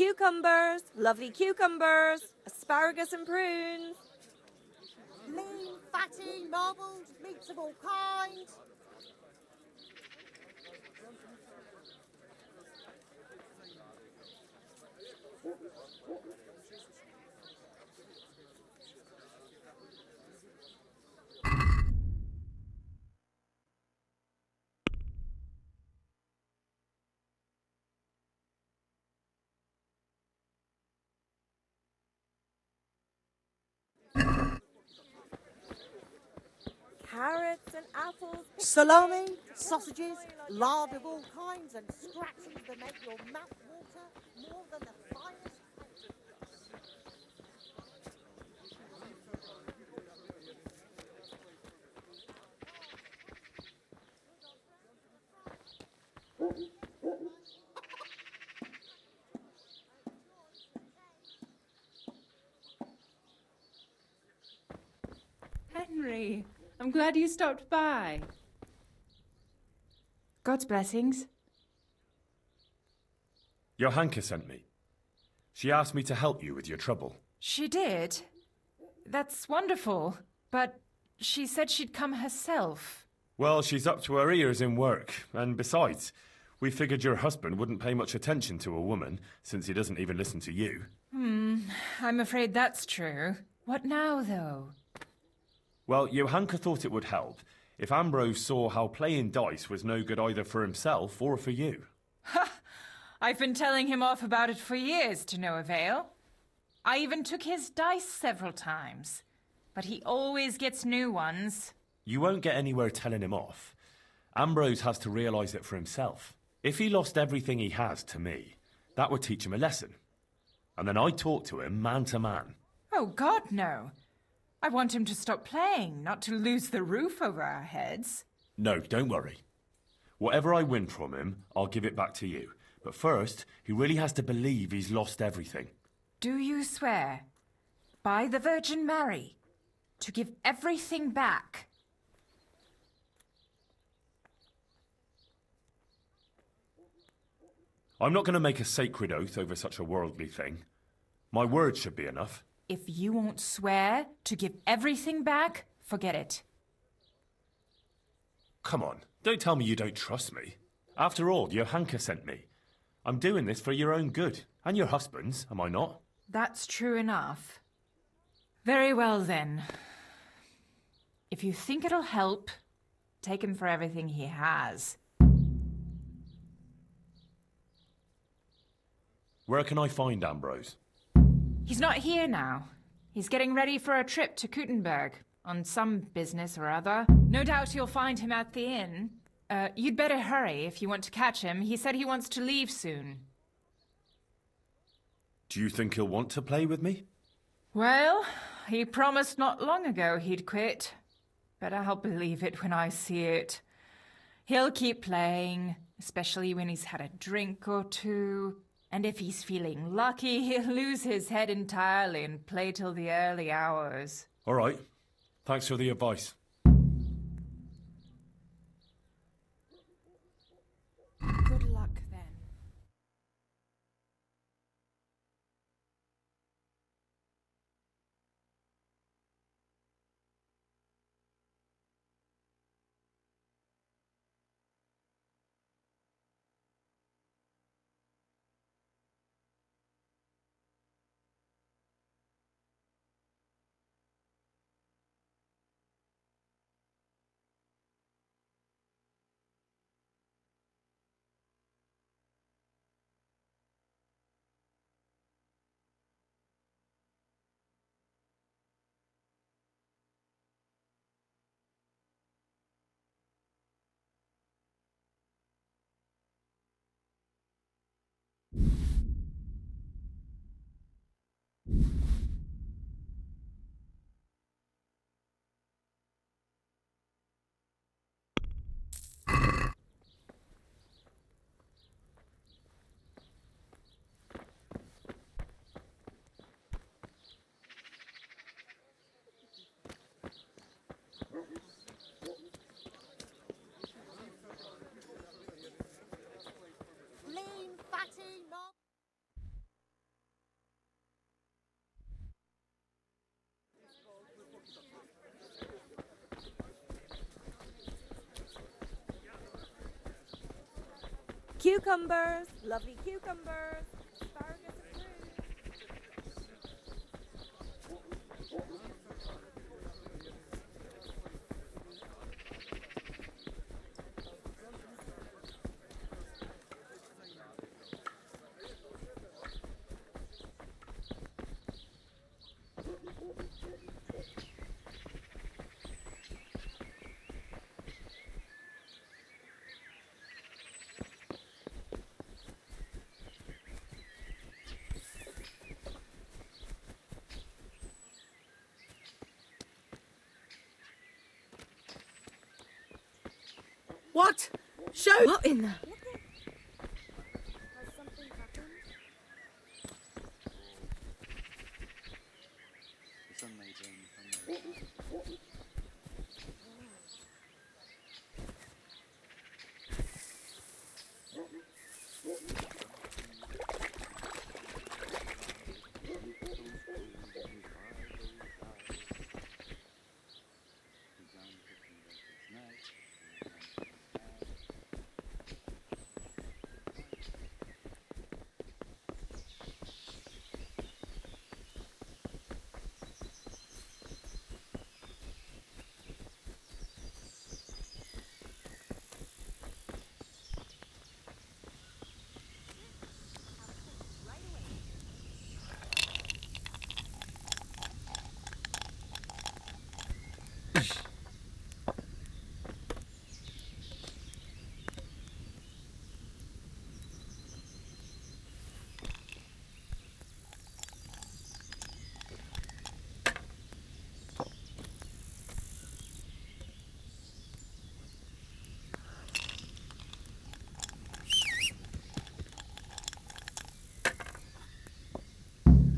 cucumbers, lovely cucumbers, asparagus and prunes. Lean, fatty, marbled, meats of all kinds. Carrots and apples. Salami, sausages, lard of all kinds, and scratchings that make your mouth water more than the finest. Henry, I'm glad you stopped by. God's blessings. Johanka sent me. She asked me to help you with your trouble. She did? That's wonderful, but she said she'd come herself. Well, she's up to her ears in work, and besides, we figured your husband wouldn't pay much attention to a woman, since he doesn't even listen to you. I'm afraid that's true. What now, though? Well, Johanka thought it would help if Ambrose saw how playing dice was no good either for himself or for you. Ha! I've been telling him off about it for years to no avail. I even took his dice several times, but he always gets new ones. You won't get anywhere telling him off. Ambrose has to realise it for himself. If he lost everything he has to me, that would teach him a lesson. And then I'd talk to him man to man. Oh, God, no. I want him to stop playing, not to lose the roof over our heads. No, don't worry. Whatever I win from him, I'll give it back to you. But first, he really has to believe he's lost everything. Do you swear, by the Virgin Mary, to give everything back? I'm not going to make a sacred oath over such a worldly thing. My word should be enough. If you won't swear to give everything back, forget it. Come on, don't tell me you don't trust me. After all, Johanka sent me. I'm doing this for your own good, and your husband's, am I not? That's true enough. Very well, then. If you think it'll help, take him for everything he has. Where can I find Ambrose? He's not here now. He's getting ready for a trip to Kuttenberg, on some business or other. No doubt you'll find him at the inn. You'd better hurry if you want to catch him. He said he wants to leave soon. Do you think he'll want to play with me? Well, he promised not long ago he'd quit. But I'll believe it when I see it. He'll keep playing, especially when he's had a drink or two. And if he's feeling lucky, he'll lose his head entirely and play till the early hours. All right. Thanks for the advice. Good luck, then. cucumbers, lovely cucumbers, asparagus and prunes. What? Show. What in the... Has something happened?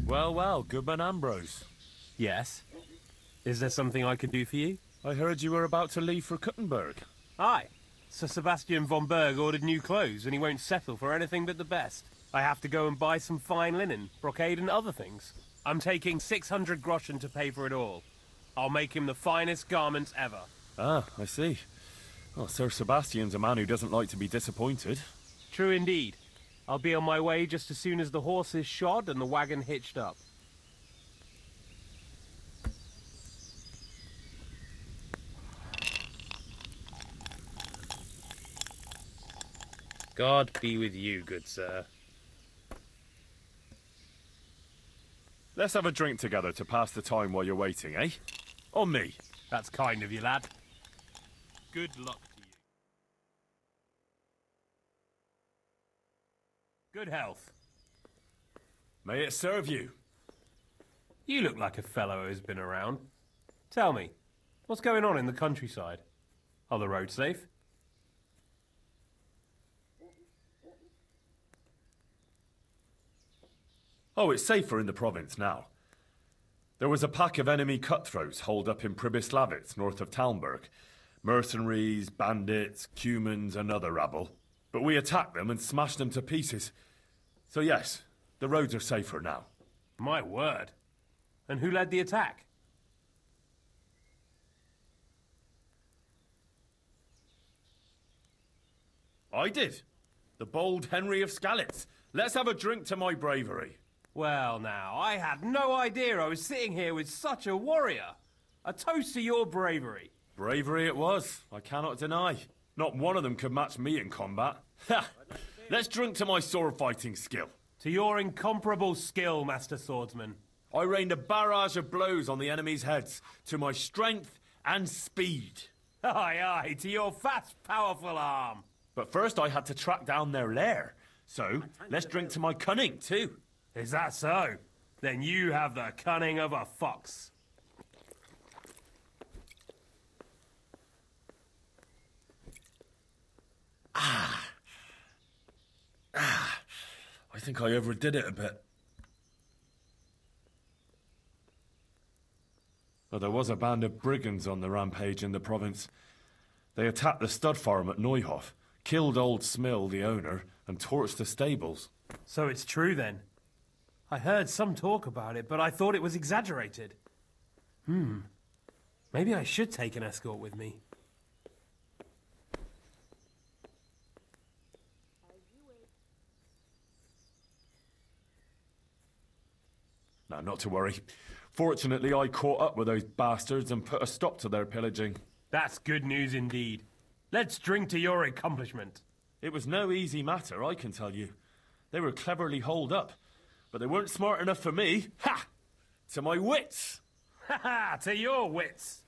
Well, well, Goodman Ambrose. Yes? Is there something I can do for you? I heard you were about to leave for Kuttenberg. Aye. Sir Sebastian von Berg ordered new clothes and he won't settle for anything but the best. I have to go and buy some fine linen, brocade and other things. I'm taking 600 groschen to pay for it all. I'll make him the finest garments ever. Ah, I see. Well, Sir Sebastian's a man who doesn't like to be disappointed. True indeed. I'll be on my way just as soon as the horse is shod and the wagon hitched up. God be with you, good sir. Let's have a drink together to pass the time while you're waiting, eh? On me. That's kind of you, lad. Good luck to you. Good health. May it serve you. You look like a fellow who's been around. Tell me, what's going on in the countryside? Are the roads safe? Oh, it's safer in the province now. There was a pack of enemy cutthroats holed up in Pribyslavitz, north of Talmberg. Mercenaries, bandits, cumans, and other rabble. But we attacked them and smashed them to pieces. So yes, the roads are safer now. My word. And who led the attack? I did. The bold Henry of Skalitz. Let's have a drink to my bravery. Well now, I had no idea I was sitting here with such a warrior. A toast to your bravery. Bravery it was, I cannot deny. Not one of them could match me in combat. Ha! Let's drink to my sword-fighting skill. To your incomparable skill, Master Swordsman. I rained a barrage of blows on the enemy's heads, to my strength and speed. Aye, aye, to your fast, powerful arm. But first I had to track down their lair. So, let's drink to my cunning, too. Is that so? Then you have the cunning of a fox. I think I overdid it a bit. Well, there was a band of brigands on the rampage in the province. They attacked the stud farm at Neuhof, killed old Smill, the owner, and torched the stables. So it's true then? I heard some talk about it, but I thought it was exaggerated. Maybe I should take an escort with me. No, not to worry. Fortunately, I caught up with those bastards and put a stop to their pillaging. That's good news indeed. Let's drink to your accomplishment. It was no easy matter, I can tell you. They were cleverly holed up, but they weren't smart enough for me. Ha! To my wits! Ha ha! To your wits!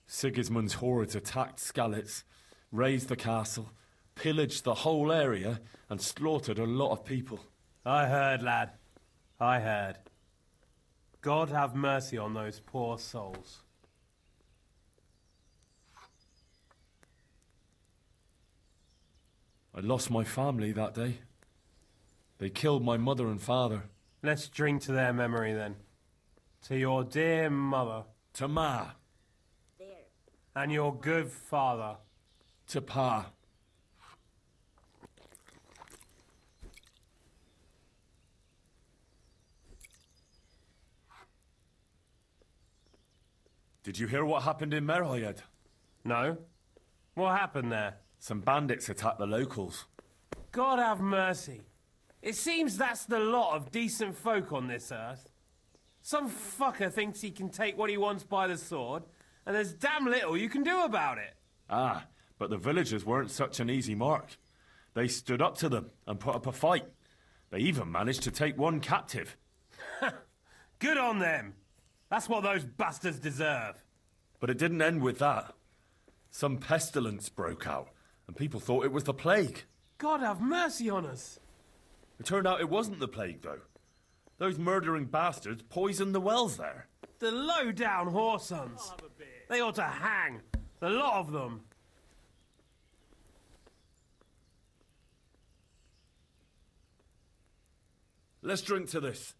Sigismund's hordes attacked Skalitz, razed the castle, pillaged the whole area, and slaughtered a lot of people. I heard, lad. I heard. God have mercy on those poor souls. I lost my family that day. They killed my mother and father. Let's drink to their memory then. To your dear mother. To Ma. And your good father. To Pa. Did you hear what happened in Merhayed? No? What happened there? Some bandits attacked the locals. God have mercy. It seems that's the lot of decent folk on this earth. Some fucker thinks he can take what he wants by the sword, and there's damn little you can do about it. Ah, but the villagers weren't such an easy mark. They stood up to them and put up a fight. They even managed to take one captive. Good on them. That's what those bastards deserve. But it didn't end with that. Some pestilence broke out, and people thought it was the plague. God have mercy on us. It turned out it wasn't the plague, though. Those murdering bastards poisoned the wells there. The low-down whoresons. They ought to hang. The lot of them. Let's drink to this.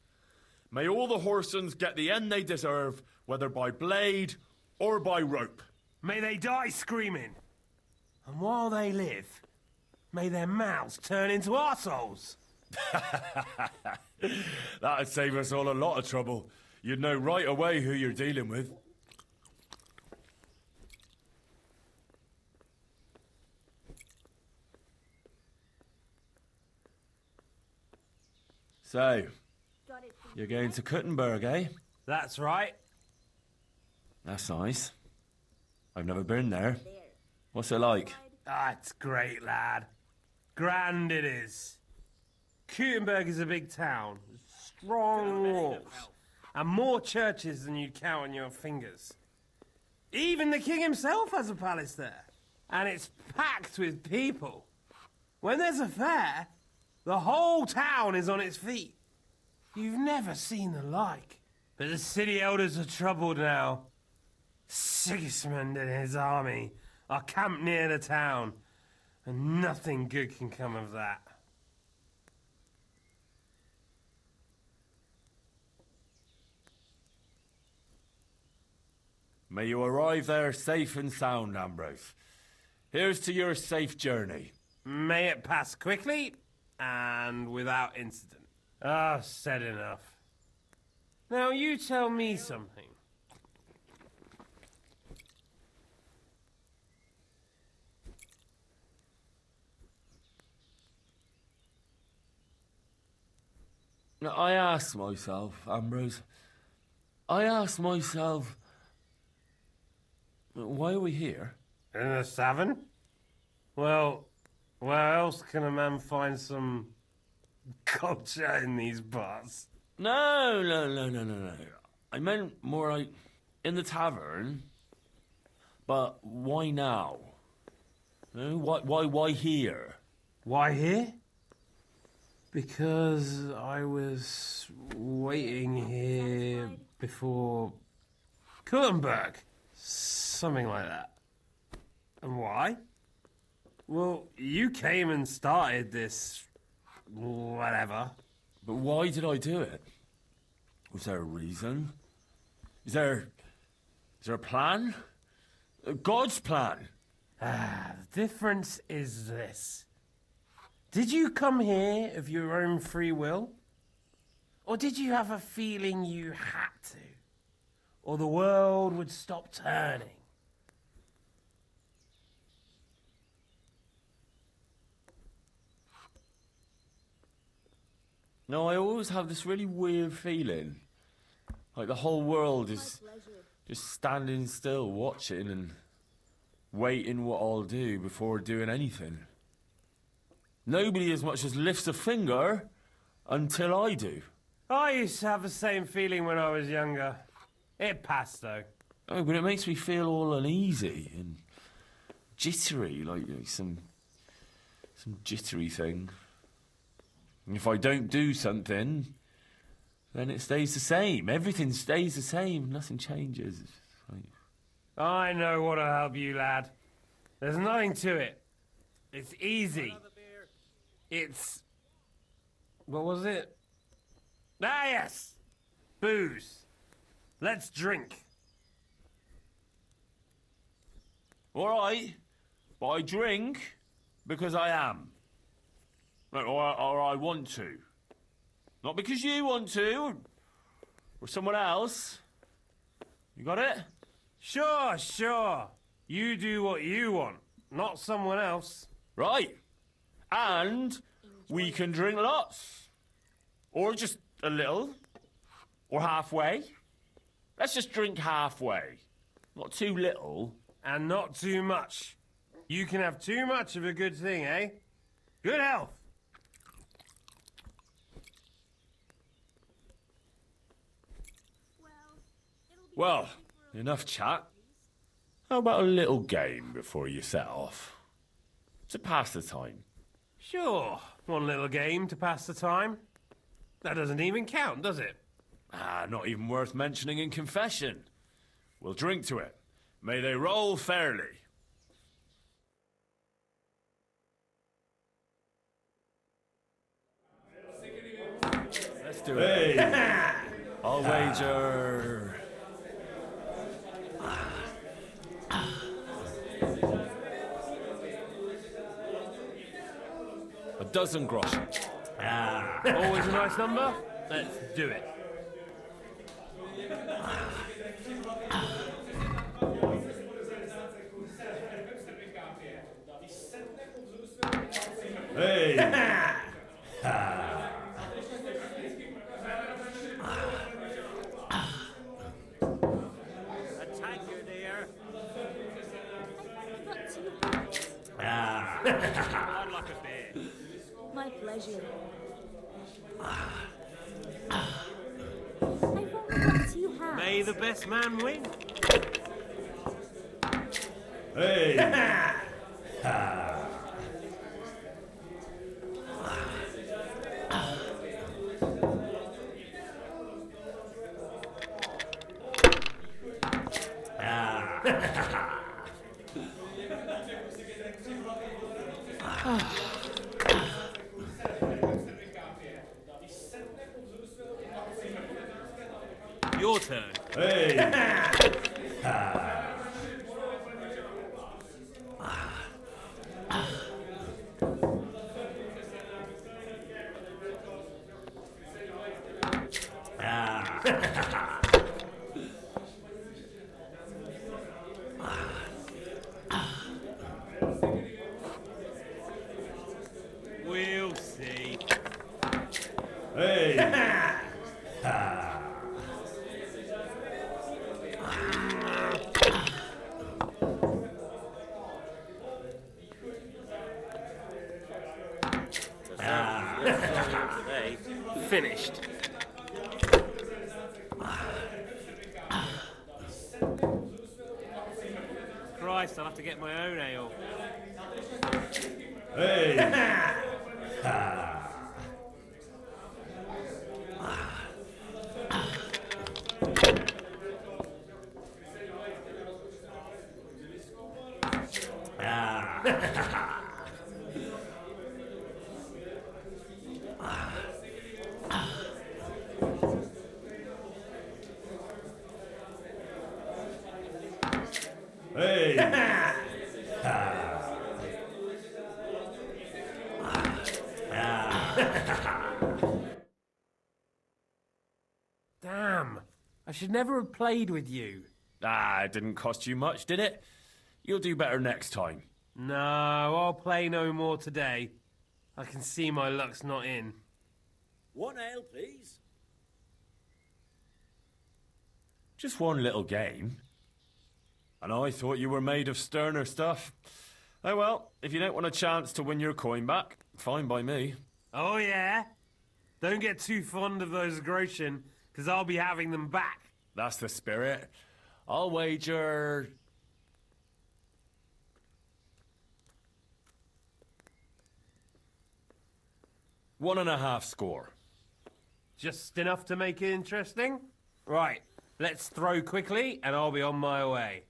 May all the whoresons get the end they deserve, whether by blade or by rope. May they die screaming. And while they live, may their mouths turn into arseholes. That'd save us all a lot of trouble. You'd know right away who you're dealing with. So, you're going to Kuttenberg, eh? That's right. That's nice. I've never been there. What's it like? Ah, it's great, lad. Grand it is. Kuttenberg is a big town. Strong walls. And more churches than you'd count on your fingers. Even the king himself has a palace there. And it's packed with people. When there's a fair, the whole town is on its feet. You've never seen the like. But the city elders are troubled now. Sigismund and his army are camped near the town, and nothing good can come of that. May you arrive there safe and sound, Ambrose. Here's to your safe journey. May it pass quickly and without incident. Ah, said enough. Now you tell me something. Now, I ask myself, Ambrose, why are we here? In the savin? Well, where else can a man find some culture in these parts? No. I meant more like in the tavern. But why now? Why here? Why here? Because I was waiting here before Kuttenberg. Something like that. And why? Well, you came and started this... whatever. But why did I do it? Was there a reason? Is there a plan? God's plan? The difference is this. Did you come here of your own free will? Or did you have a feeling you had to? Or the world would stop turning? No, I always have this really weird feeling. Like the whole world is just standing still, watching and waiting what I'll do before doing anything. Nobody as much as lifts a finger until I do. I used to have the same feeling when I was younger. It passed, though. Oh, but it makes me feel all uneasy and jittery, like some jittery thing. And if I don't do something, then it stays the same. Everything stays the same. Nothing changes. It's like... I know what'll help you, lad. There's nothing to it. It's easy. It's... What was it? Ah, yes! Booze. Let's drink. All right, but I drink because I am. Or I want to. Not because you want to, or someone else. You got it? Sure, sure. You do what you want, not someone else. Right. And we can drink lots. Or just a little. Or halfway. Let's just drink halfway. Not too little. And not too much. You can have too much of a good thing, eh? Good health. Well, enough chat. How about a little game before you set off? To pass the time. Sure. One little game to pass the time. That doesn't even count, does it? Ah, not even worth mentioning in confession. We'll drink to it. May they roll fairly. Let's do it. Hey. I'll wager... a dozen groschen. Always a nice number. Let's do it. Hey! A tanker there. I'd like a beer. My pleasure. I wonder what you have. May the best man win. Hey! Your turn. Hey! We'll see. Hey! Finished. Christ, I'll have to get my own ale. Hey! Hey! Damn. I should never have played with you. Ah, it didn't cost you much, did it? You'll do better next time. No, I'll play no more today. I can see my luck's not in. One ale, please. Just one little game. And I thought you were made of sterner stuff. Oh well, if you don't want a chance to win your coin back, fine by me. Oh, yeah? Don't get too fond of those groschen, because I'll be having them back. That's the spirit. I'll wager... One and a half score. Just enough to make it interesting? Right, let's throw quickly, and I'll be on my way.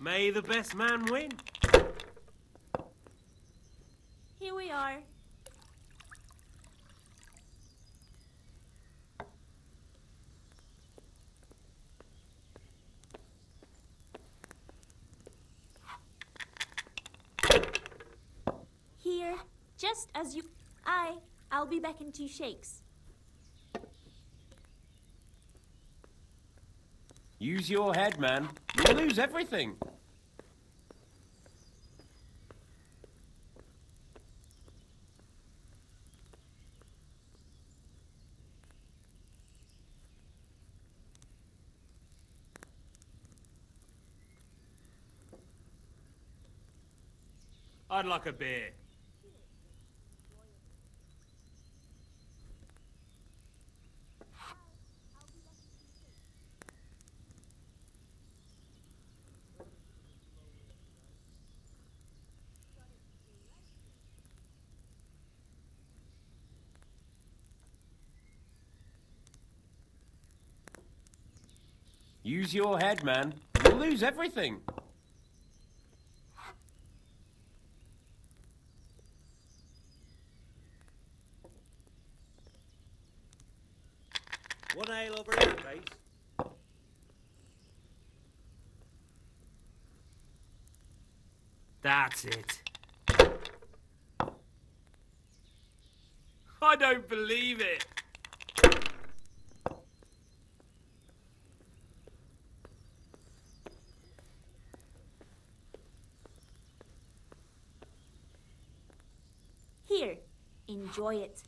May the best man win. Here we are. Here, just as you... I'll be back in 2 shakes. Use your head, man. You'll lose everything. I'd like a beer. Use your head, man. You'll lose everything. One ale over here, please. That's it. I don't believe it. Here, enjoy it.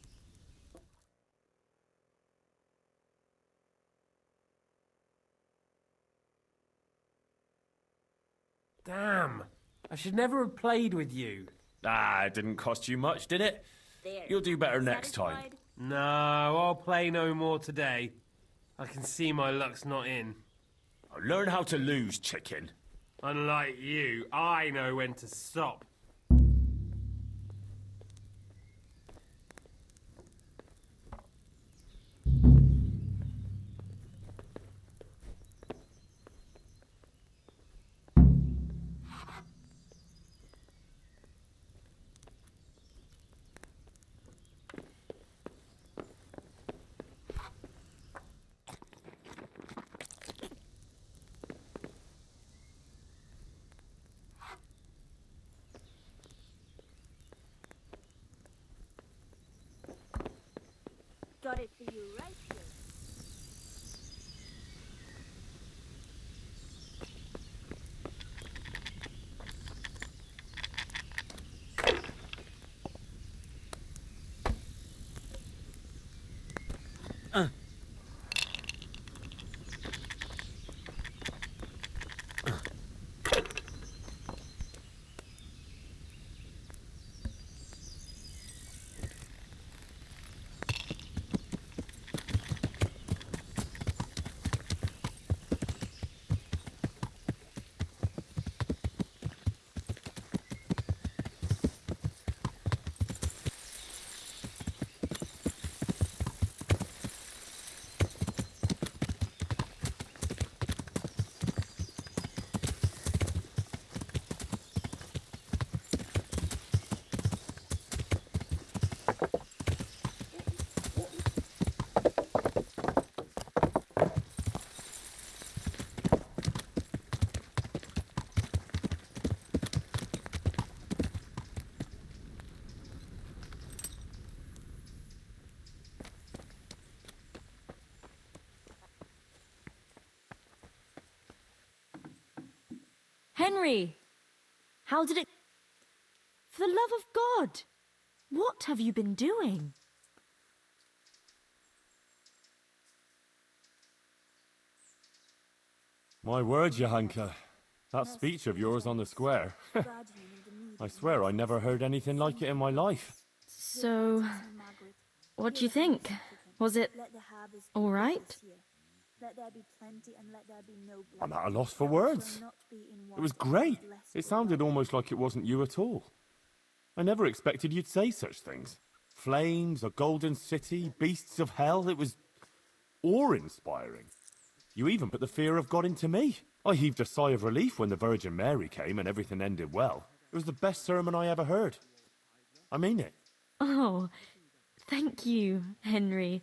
Damn. I should never have played with you. Ah, it didn't cost you much, did it? There. You'll do better next time. Satisfied? No, I'll play no more today. I can see my luck's not in. Learn how to lose, chicken. Unlike you, I know when to stop. Got it for you right here. Henry! How did it... For the love of God! What have you been doing? My word, Johanka. That speech of yours on the square. I swear I never heard anything like it in my life. So, what do you think? Was it all right? I'm at a loss for words. It was great. It sounded almost like it wasn't you at all. I never expected you'd say such things. Flames, a golden city, beasts of hell. It was awe-inspiring. You even put the fear of God into me. I heaved a sigh of relief when the Virgin Mary came and everything ended well. It was the best sermon I ever heard. I mean it. Oh, thank you, Henry.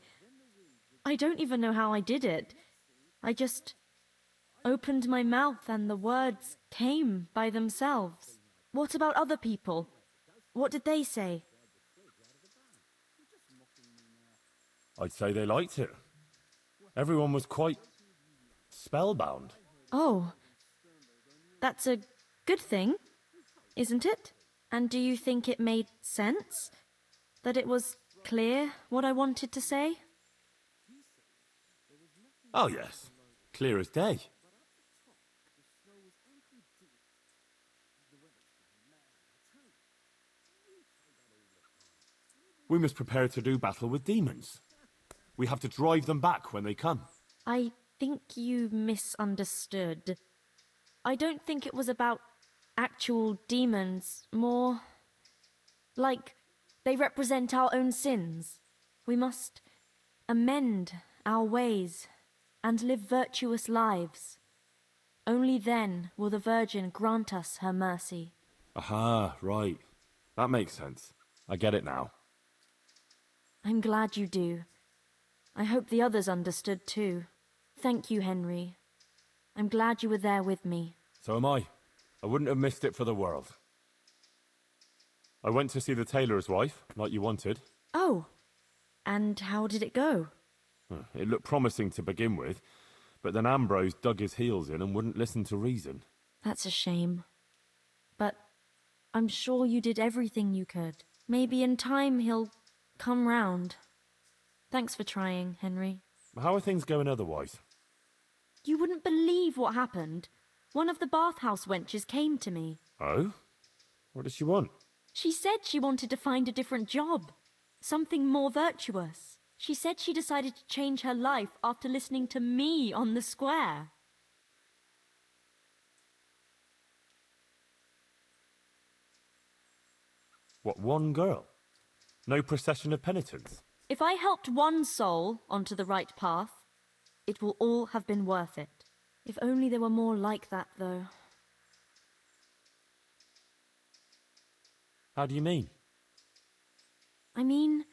I don't even know how I did it. I just opened my mouth and the words came by themselves. What about other people? What did they say? I'd say they liked it. Everyone was quite spellbound. Oh, that's a good thing, isn't it? And do you think it made sense? That it was clear what I wanted to say? Oh, yes. Clear as day. We must prepare to do battle with demons. We have to drive them back when they come. I think you misunderstood. I don't think it was about actual demons, more like they represent our own sins. We must amend our ways and live virtuous lives. Only then will the Virgin grant us her mercy. Aha, right. That makes sense. I get it now. I'm glad you do. I hope the others understood too. Thank you, Henry. I'm glad you were there with me. So am I. I wouldn't have missed it for the world. I went to see the tailor's wife, like you wanted. Oh, and how did it go? It looked promising to begin with, but then Ambrose dug his heels in and wouldn't listen to reason. That's a shame. But I'm sure you did everything you could. Maybe in time he'll come round. Thanks for trying, Henry. How are things going otherwise? You wouldn't believe what happened. One of the bathhouse wenches came to me. Oh? What does she want? She said she wanted to find a different job. Something more virtuous. She said she decided to change her life after listening to me on the square. What, one girl? No procession of penitents? If I helped one soul onto the right path, it will all have been worth it. If only there were more like that, though. How do you mean? I mean,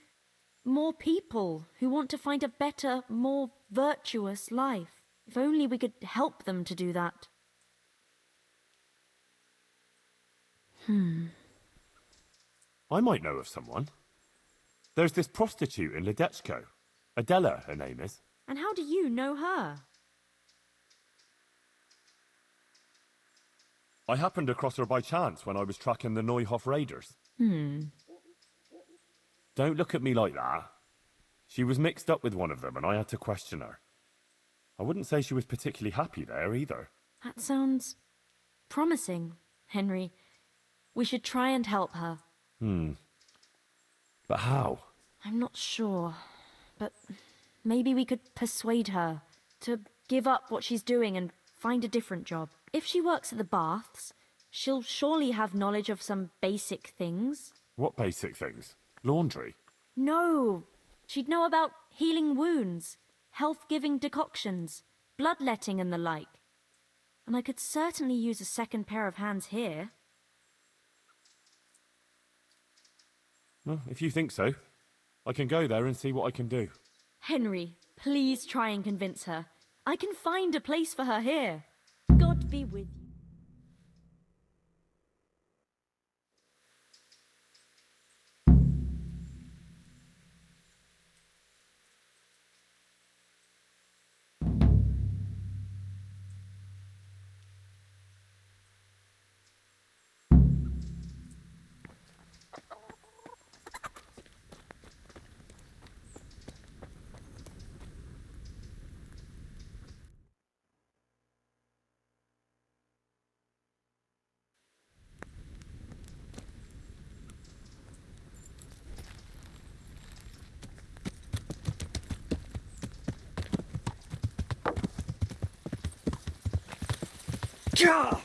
more people who want to find a better, more virtuous life. If only we could help them to do that. I might know of someone. There's this prostitute in Ledechko. Adela, her name is. And how do you know her? I happened across her by chance when I was tracking the Neuhof raiders. Don't look at me like that. She was mixed up with one of them and I had to question her. I wouldn't say she was particularly happy there either. That sounds promising, Henry. We should try and help her. But how? I'm not sure, but maybe we could persuade her to give up what she's doing and find a different job. If she works at the baths, she'll surely have knowledge of some basic things. What basic things? Laundry? No, she'd know about healing wounds, health-giving decoctions, bloodletting and the like. And I could certainly use a second pair of hands here. Well, if you think so, I can go there and see what I can do. Henry, please try and convince her. I can find a place for her here. God be with you. Yeah.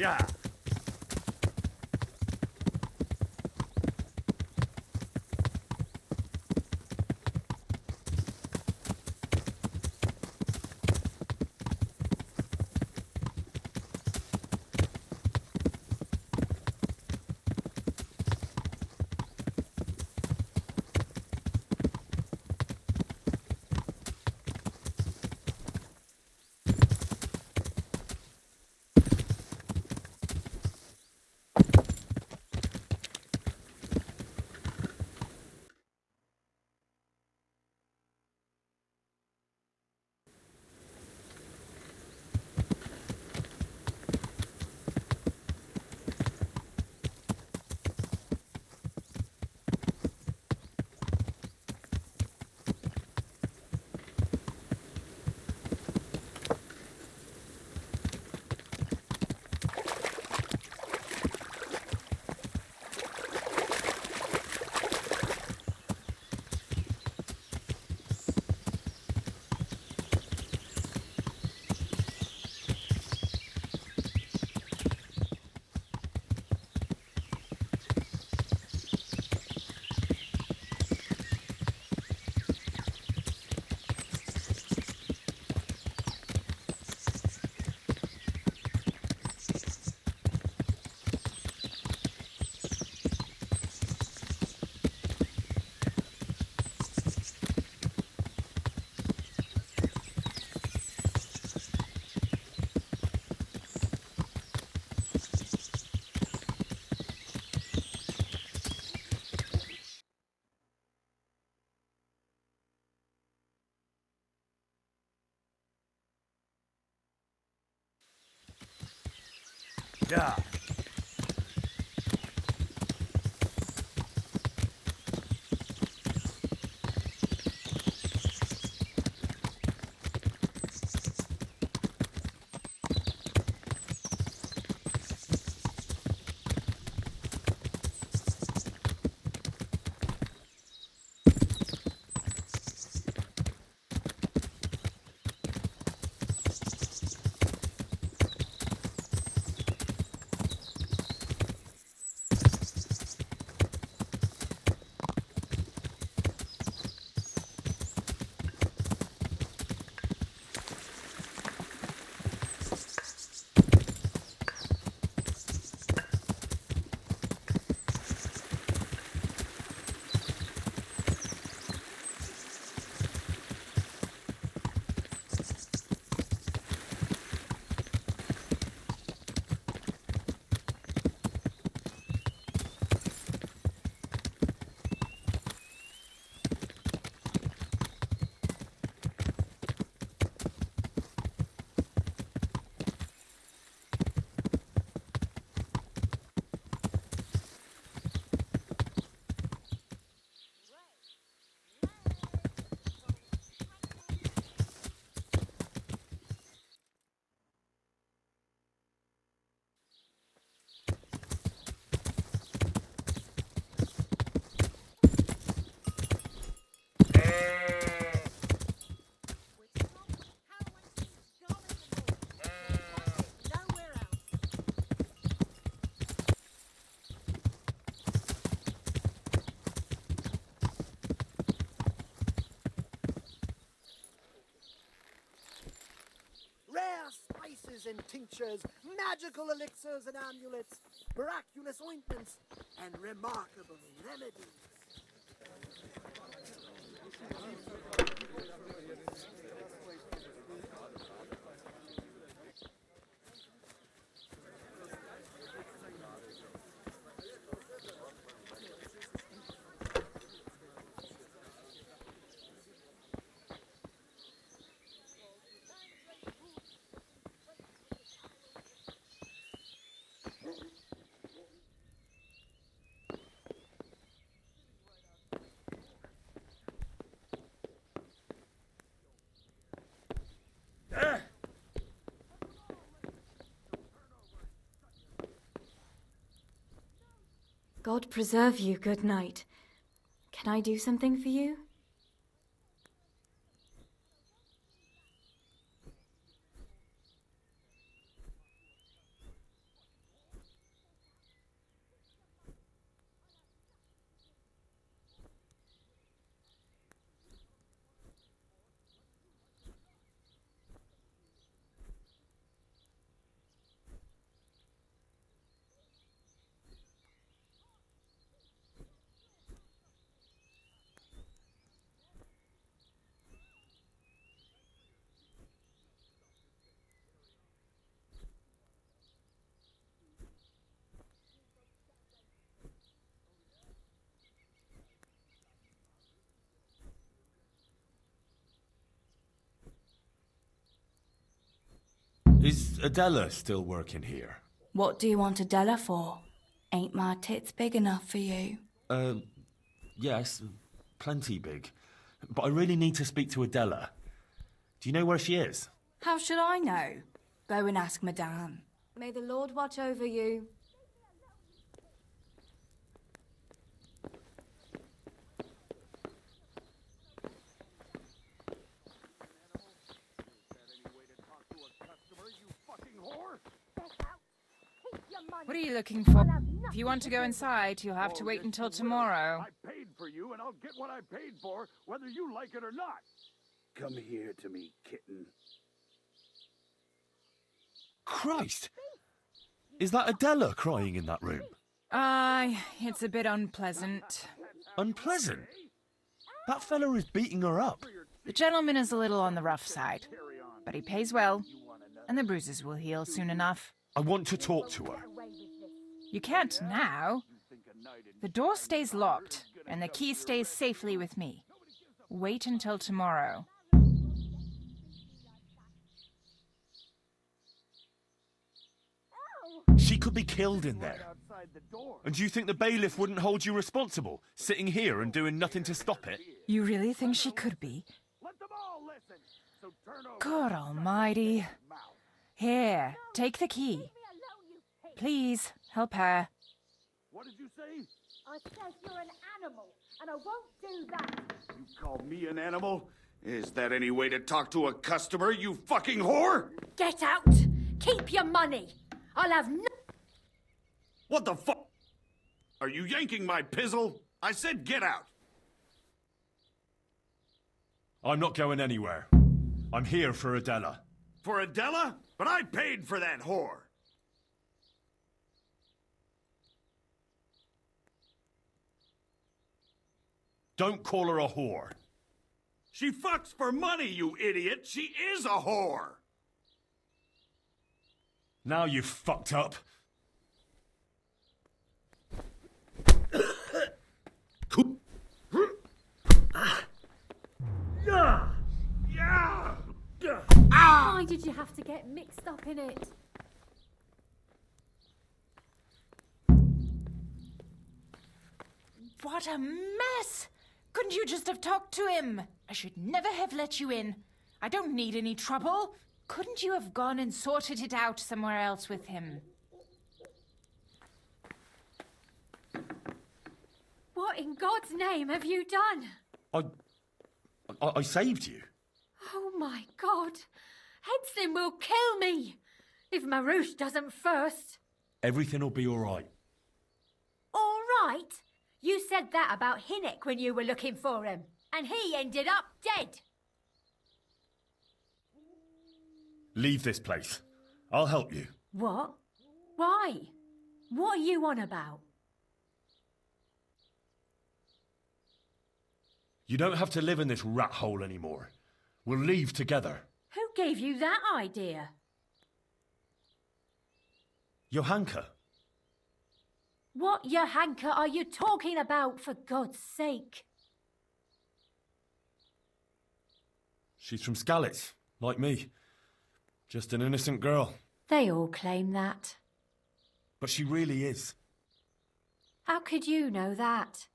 Yeah. spices and tinctures, magical elixirs and amulets, miraculous ointments, and remarkable remedies. God preserve you, good knight. Can I do something for you? Is Adela still working here? What do you want Adela for? Ain't my tits big enough for you? Yes, plenty big. But I really need to speak to Adela. Do you know where she is? How should I know? Go and ask Madame. May the Lord watch over you. What are you looking for? If you want to go inside, you'll have to wait until tomorrow. I paid for you, and I'll get what I paid for, whether you like it or not. Come here to me, kitten. Christ! Is that Adela crying in that room? Aye, it's a bit unpleasant. Unpleasant? That fella is beating her up. The gentleman is a little on the rough side, but he pays well, and the bruises will heal soon enough. I want to talk to her. You can't now. The door stays locked, and the key stays safely with me. Wait until tomorrow. She could be killed in there. And do you think the bailiff wouldn't hold you responsible, sitting here and doing nothing to stop it? You really think she could be? God almighty. Here, take the key. Please, help her. What did you say? I said you're an animal, and I won't do that. You call me an animal? Is that any way to talk to a customer, you fucking whore? Get out! Keep your money! I'll have no... What the fuck? Are you yanking my pizzle? I said get out! I'm not going anywhere. I'm here for Adela. For Adela? But I paid for that whore! Don't call her a whore. She fucks for money, you idiot! She is a whore! Now you've fucked up. Why did you have to get mixed up in it? What a mess! Couldn't you just have talked to him? I should never have let you in. I don't need any trouble. Couldn't you have gone and sorted it out somewhere else with him? What in God's name have you done? I saved you. Oh my God! Headson will kill me! If Marouche doesn't first. Everything will be all right. All right? You said that about Hinnick when you were looking for him, and he ended up dead. Leave this place. I'll help you. What? Why? What are you on about? You don't have to live in this rat hole anymore. We'll leave together. Who gave you that idea? Johanka. What johanka are you talking about, for God's sake? She's from Skalitz, like me. Just an innocent girl. They all claim that. But she really is. How could you know that?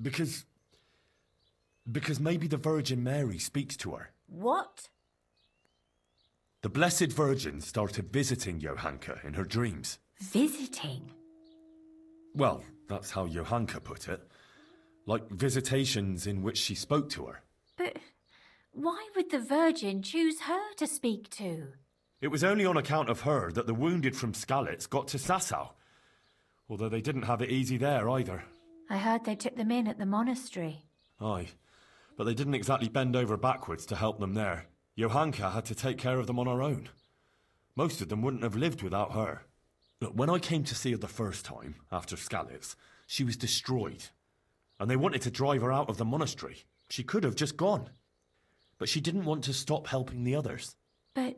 Because maybe the Virgin Mary speaks to her. What? The Blessed Virgin started visiting Johanka in her dreams. Visiting? Well, that's how Johanka put it. Like visitations in which she spoke to her. But why would the Virgin choose her to speak to? It was only on account of her that the wounded from Skalitz got to Sasau. Although they didn't have it easy there either. I heard they took them in at the monastery. Aye, but they didn't exactly bend over backwards to help them there. Johanka had to take care of them on her own. Most of them wouldn't have lived without her. Look, when I came to see her the first time, after Skalitz, she was destroyed. And they wanted to drive her out of the monastery. She could have just gone. But she didn't want to stop helping the others. But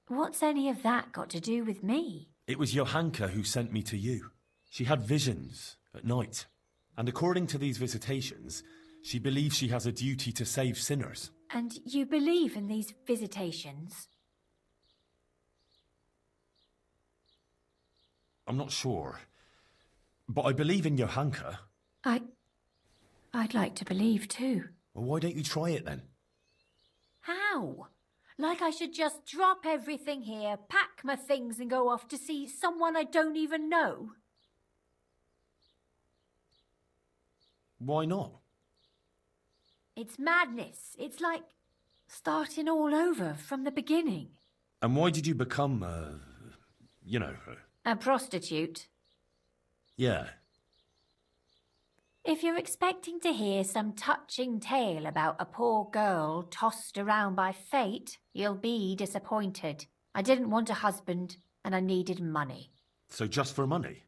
what's any of that got to do with me? It was Johanka who sent me to you. She had visions at night. And according to these visitations, she believes she has a duty to save sinners. And you believe in these visitations? I'm not sure. But I believe in Johanka. I'd like to believe too. Well, why don't you try it then? How? Like I should just drop everything here, pack my things and go off to see someone I don't even know? Why not? It's madness. It's like starting all over from the beginning. And why did you become, A prostitute? Yeah. If you're expecting to hear some touching tale about a poor girl tossed around by fate, you'll be disappointed. I didn't want a husband, and I needed money. So just for money?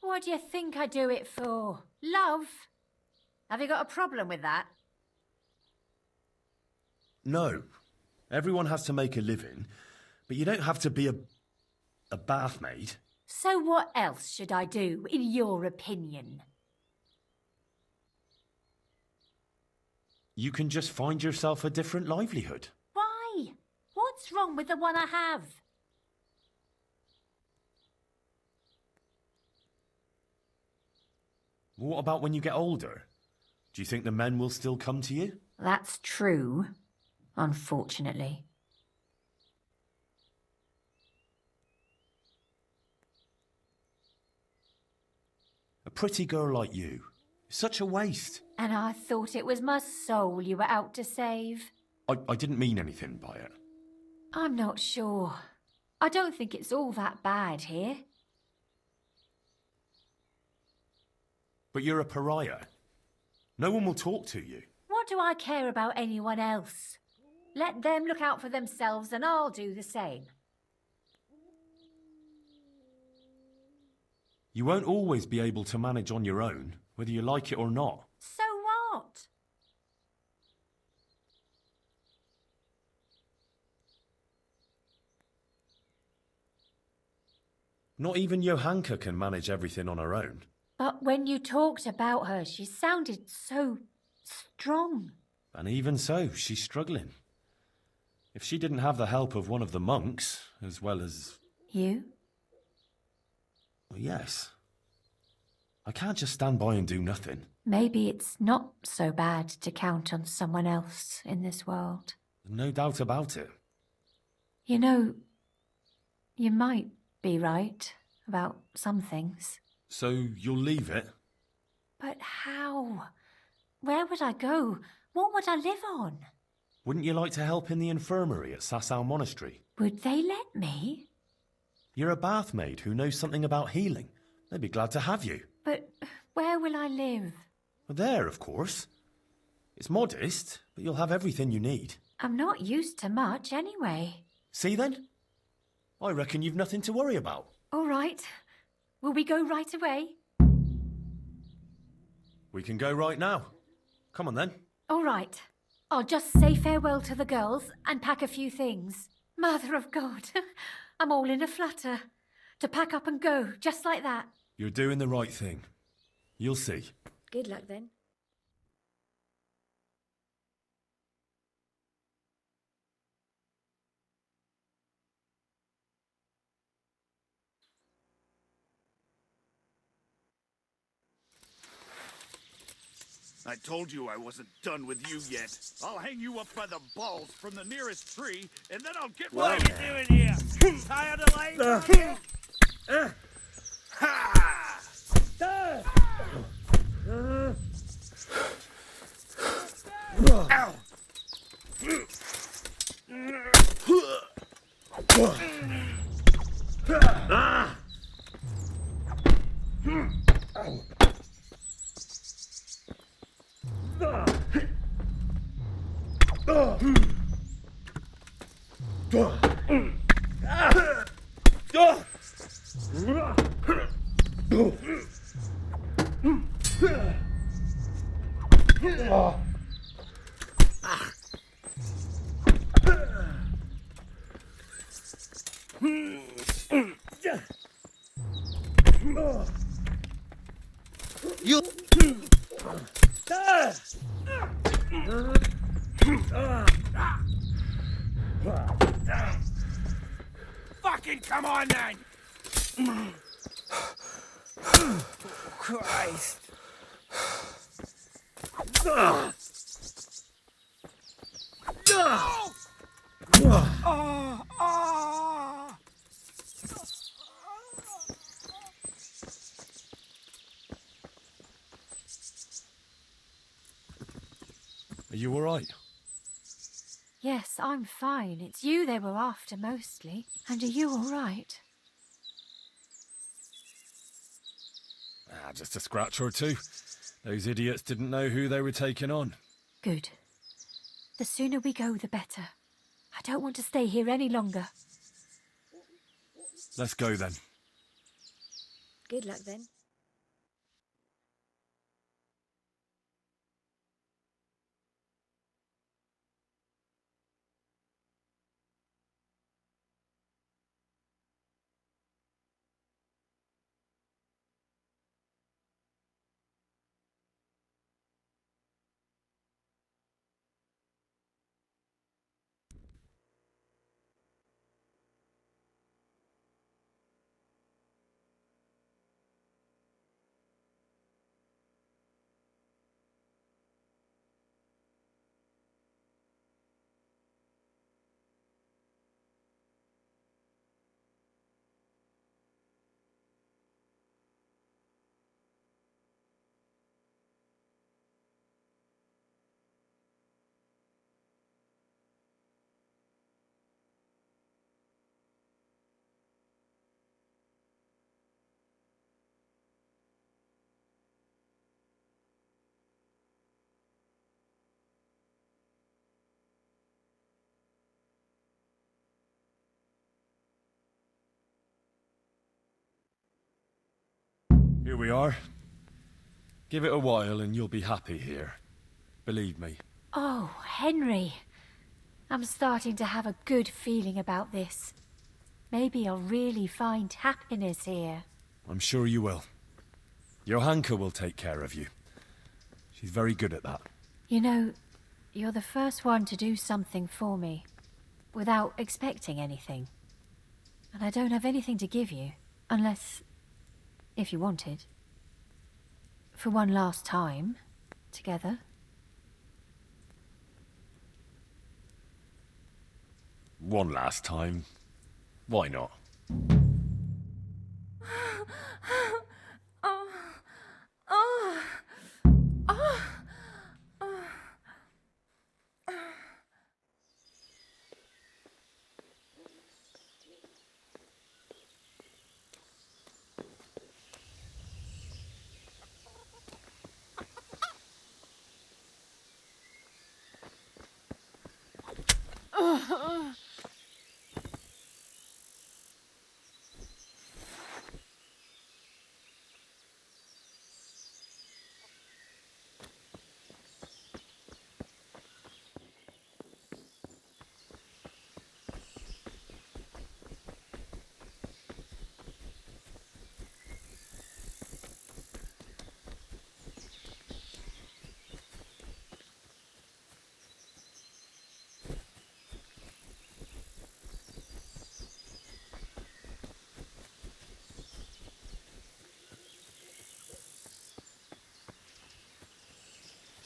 What do you think I do it for? Love? Have you got a problem with that? No. Everyone has to make a living, but you don't have to be a bath maid. So what else should I do, in your opinion? You can just find yourself a different livelihood. Why? What's wrong with the one I have? What about when you get older? Do you think the men will still come to you? That's true, unfortunately. A pretty girl like you. Such a waste. And I thought it was my soul you were out to save. I didn't mean anything by it. I'm not sure. I don't think it's all that bad here. But you're a pariah. No one will talk to you. What do I care about anyone else? Let them look out for themselves and I'll do the same. You won't always be able to manage on your own, whether you like it or not. So what? Not even Johanka can manage everything on her own. But when you talked about her, she sounded so strong. And even so, she's struggling. If she didn't have the help of one of the monks, as well as... You? Well, yes. I can't just stand by and do nothing. Maybe it's not so bad to count on someone else in this world. No doubt about it. You know, you might be right about some things. So you'll leave it? But how? Where would I go? What would I live on? Wouldn't you like to help in the infirmary at Sasau Monastery? Would they let me? You're a bath maid who knows something about healing. They'd be glad to have you. But where will I live? Well, there, of course. It's modest, but you'll have everything you need. I'm not used to much anyway. See then? I reckon you've nothing to worry about. All right. Will we go right away? We can go right now. Come on then. All right. I'll just say farewell to the girls and pack a few things. Mother of God, I'm all in a flutter. To pack up and go, just like that. You're doing the right thing. You'll see. Good luck then. I told you I wasn't done with you yet. I'll hang you up by the balls from the nearest tree, and then I'll get What right are you doing here? Tired of laying around? Ha! You. Fucking come on then! Christ. Are you all right? Yes, I'm fine. It's you they were after mostly. And are you all right? Just a scratch or two. Those idiots didn't know who they were taking on. Good. The sooner we go, the better. I don't want to stay here any longer. Let's go then. Good luck then. Here we are. Give it a while and you'll be happy here. Believe me. Oh, Henry. I'm starting to have a good feeling about this. Maybe I'll really find happiness here. I'm sure you will. Johanka will take care of you. She's very good at that. You know, you're the first one to do something for me, without expecting anything. And I don't have anything to give you, unless, if you wanted. For one last time, together. One last time. Why not?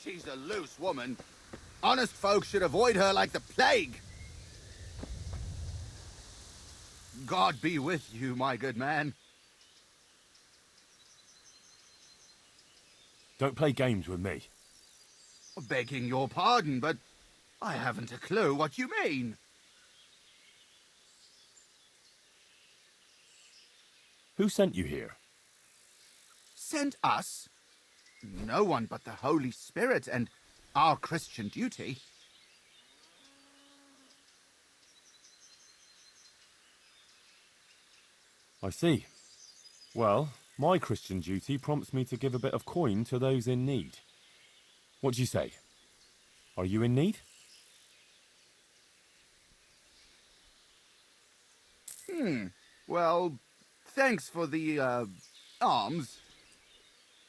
She's a loose woman. Honest folk should avoid her like the plague. God be with you, my good man. Don't play games with me. Begging your pardon, but I haven't a clue what you mean. Who sent you here? Sent us? No one but the Holy Spirit and our Christian duty. I see. Well, my Christian duty prompts me to give a bit of coin to those in need. What do you say? Are you in need? Well, thanks for the, alms.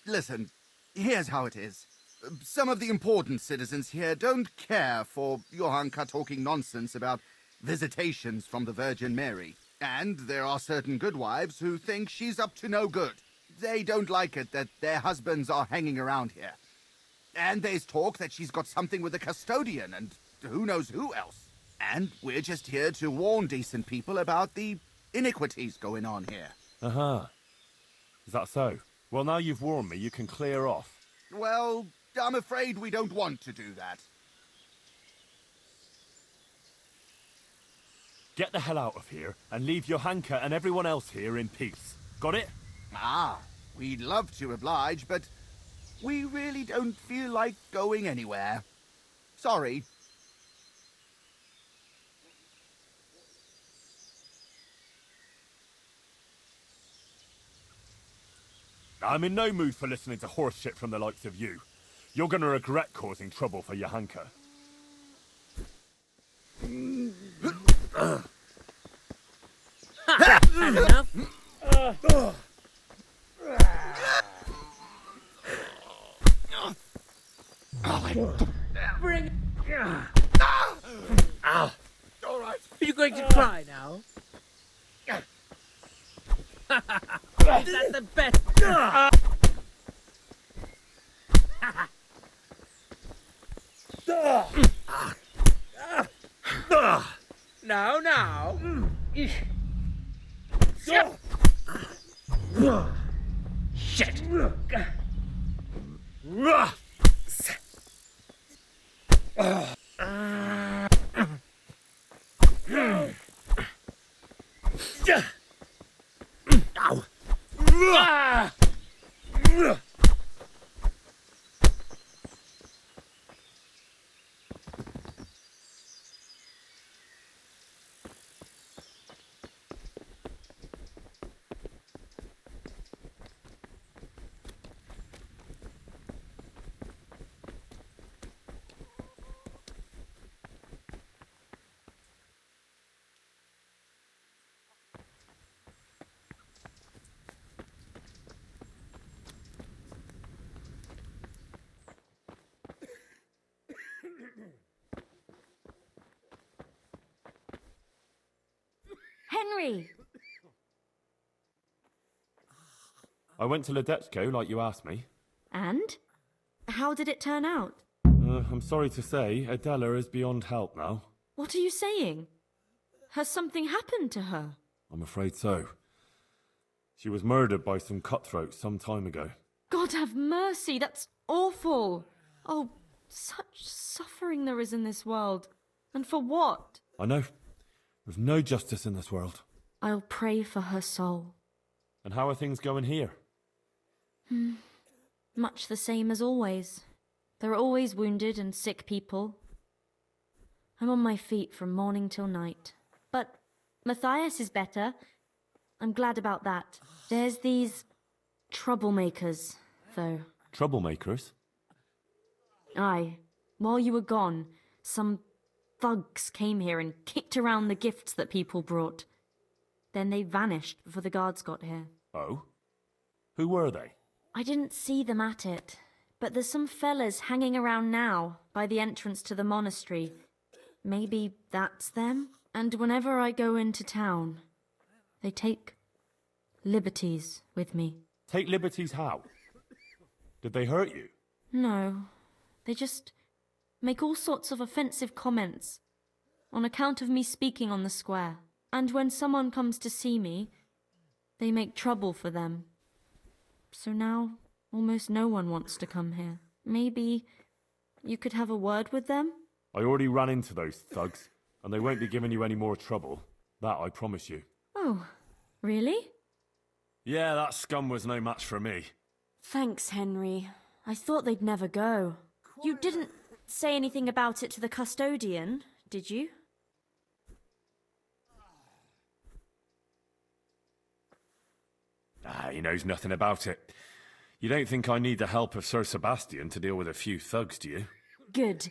Listen, here's how it is. Some of the important citizens here don't care for Johanka talking nonsense about visitations from the Virgin Mary. And there are certain good wives who think she's up to no good. They don't like it that their husbands are hanging around here. And there's talk that she's got something with a custodian and who knows who else. And we're just here to warn decent people about the iniquities going on here. Uh-huh. Is that so? Well, now you've warned me, you can clear off. Well, I'm afraid we don't want to do that. Get the hell out of here and leave Johanka and everyone else here in peace. Got it? Ah, we'd love to oblige, but we really don't feel like going anywhere. Sorry. I'm in no mood for listening to horse shit from the likes of you. You're gonna regret causing trouble for Johanka. Enough. Bring. Ow. All right. Are you going to cry now? Is that the best? Now. Shit. Henry! I went to Ledetsko like you asked me. And? How did it turn out? I'm sorry to say, Adela is beyond help now. What are you saying? Has something happened to her? I'm afraid so. She was murdered by some cutthroats some time ago. God have mercy, that's awful. Oh, such suffering there is in this world. And for what? I know. There's no justice in this world. I'll pray for her soul. And how are things going here? Much the same as always. There are always wounded and sick people. I'm on my feet from morning till night. But Matthias is better. I'm glad about that. There's these troublemakers, though. Troublemakers? Aye. While you were gone, some thugs came here and kicked around the gifts that people brought. Then they vanished before the guards got here. Oh? Who were they? I didn't see them at it, but there's some fellas hanging around now by the entrance to the monastery. Maybe that's them? And whenever I go into town, they take liberties with me. Take liberties how? Did they hurt you? No, They just make all sorts of offensive comments on account of me speaking on the square. And when someone comes to see me, they make trouble for them. So now, almost no one wants to come here. Maybe you could have a word with them? I already ran into those thugs, and they won't be giving you any more trouble. That I promise you. Oh, really? Yeah, that scum was no match for me. Thanks, Henry. I thought they'd never go. You didn't say anything about it to the custodian, did you? He knows nothing about it. You don't think I need the help of Sir Sebastian to deal with a few thugs, do you? Good.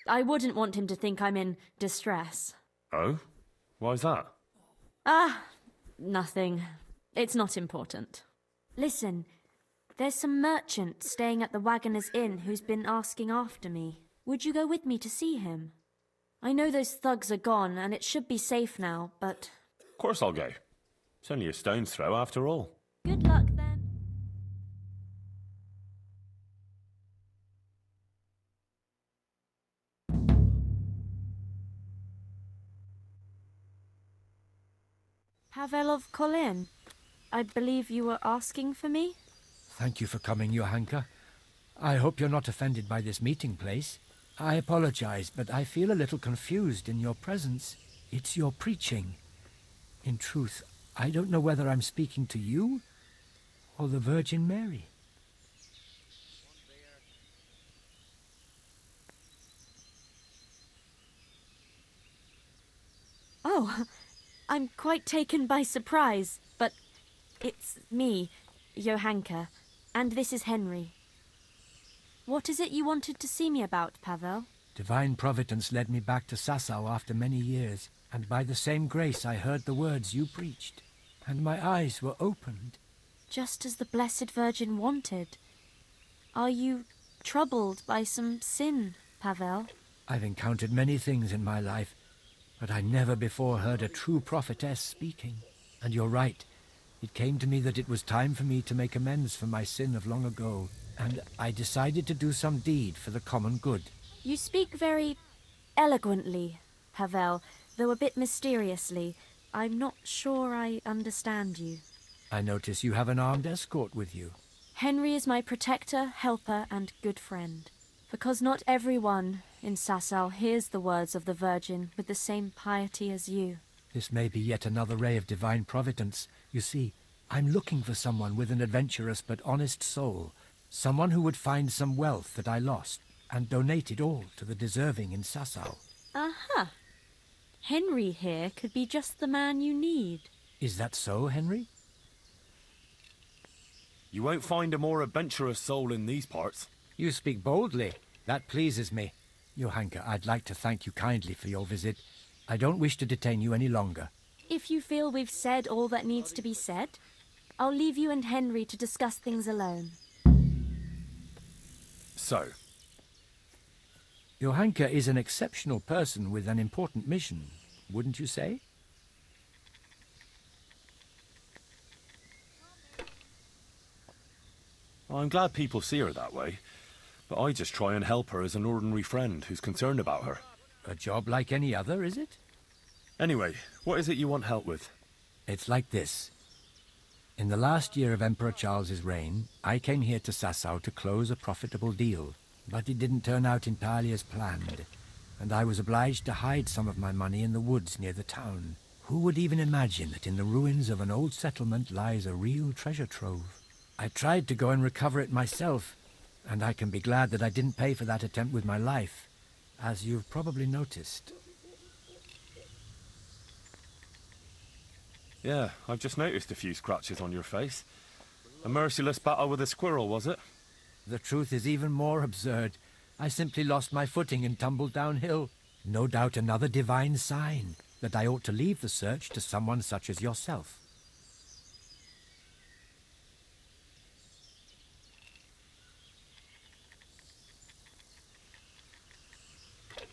I wouldn't want him to think I'm in distress. Oh? Why's that? Nothing. It's not important. Listen, there's some merchant staying at the Wagoner's Inn who's been asking after me. Would you go with me to see him? I know those thugs are gone, and it should be safe now, but... Of course I'll go. It's only a stone's throw after all. Good luck, then. Pavel of Colin, I believe you were asking for me? Thank you for coming, Johanka. I hope you're not offended by this meeting place. I apologize, but I feel a little confused in your presence. It's your preaching. In truth, I don't know whether I'm speaking to you or the Virgin Mary. Oh, I'm quite taken by surprise, but it's me, Johanka, and this is Henry. What is it you wanted to see me about, Pavel? Divine Providence led me back to Sasau after many years, and by the same grace I heard the words you preached, and my eyes were opened. Just as the Blessed Virgin wanted. Are you troubled by some sin, Pavel? I've encountered many things in my life, but I never before heard a true prophetess speaking. And you're right. It came to me that it was time for me to make amends for my sin of long ago, and I decided to do some deed for the common good. You speak very eloquently, Pavel, though a bit mysteriously. I'm not sure I understand you. I notice you have an armed escort with you. Henry is my protector, helper, and good friend. Because not everyone in Sasau hears the words of the Virgin with the same piety as you. This may be yet another ray of divine providence. You see, I'm looking for someone with an adventurous but honest soul. Someone who would find some wealth that I lost and donate it all to the deserving in Sasau. Aha! Henry here could be just the man you need. Is that so, Henry? You won't find a more adventurous soul in these parts. You speak boldly. That pleases me. Johanka, I'd like to thank you kindly for your visit. I don't wish to detain you any longer. If you feel we've said all that needs to be said, I'll leave you and Henry to discuss things alone. So? Johanka is an exceptional person with an important mission, wouldn't you say? I'm glad people see her that way, but I just try and help her as an ordinary friend who's concerned about her. A job like any other, is it? Anyway, what is it you want help with? It's like this. In the last year of Emperor Charles's reign, I came here to Sasau to close a profitable deal, but it didn't turn out entirely as planned, and I was obliged to hide some of my money in the woods near the town. Who would even imagine that in the ruins of an old settlement lies a real treasure trove? I tried to go and recover it myself, and I can be glad that I didn't pay for that attempt with my life, as you've probably noticed. Yeah, I've just noticed a few scratches on your face. A merciless battle with a squirrel, was it? The truth is even more absurd. I simply lost my footing and tumbled downhill. No doubt another divine sign that I ought to leave the search to someone such as yourself.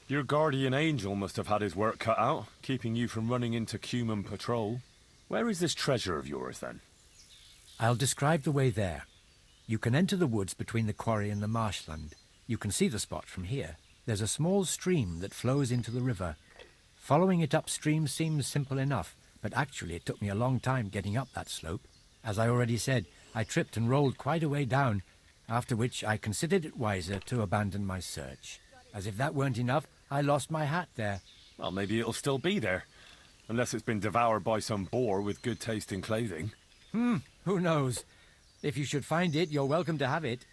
Your guardian angel must have had his work cut out, keeping you from running into Cuman patrol. Where is this treasure of yours, then? I'll describe the way there. You can enter the woods between the quarry and the marshland. You can see the spot from here. There's a small stream that flows into the river. Following it upstream seems simple enough, but actually it took me a long time getting up that slope. As I already said, I tripped and rolled quite a way down, after which I considered it wiser to abandon my search. As if that weren't enough, I lost my hat there. Well, maybe it'll still be there. Unless it's been devoured by some boar with good taste in clothing. Who knows? If you should find it, you're welcome to have it.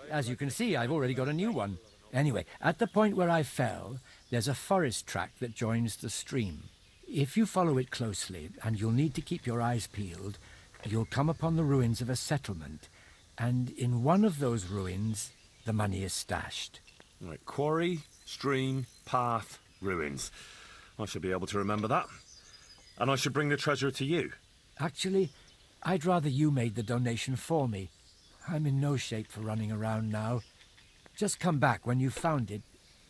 As you can see, I've already got a new one. Anyway, at the point where I fell, there's a forest track that joins the stream. If you follow it closely, and you'll need to keep your eyes peeled, you'll come upon the ruins of a settlement, and in one of those ruins, the money is stashed. Right, quarry, stream, path, ruins. I should be able to remember that. And I should bring the treasure to you. Actually, I'd rather you made the donation for me. I'm in no shape for running around now. Just come back when you've found it,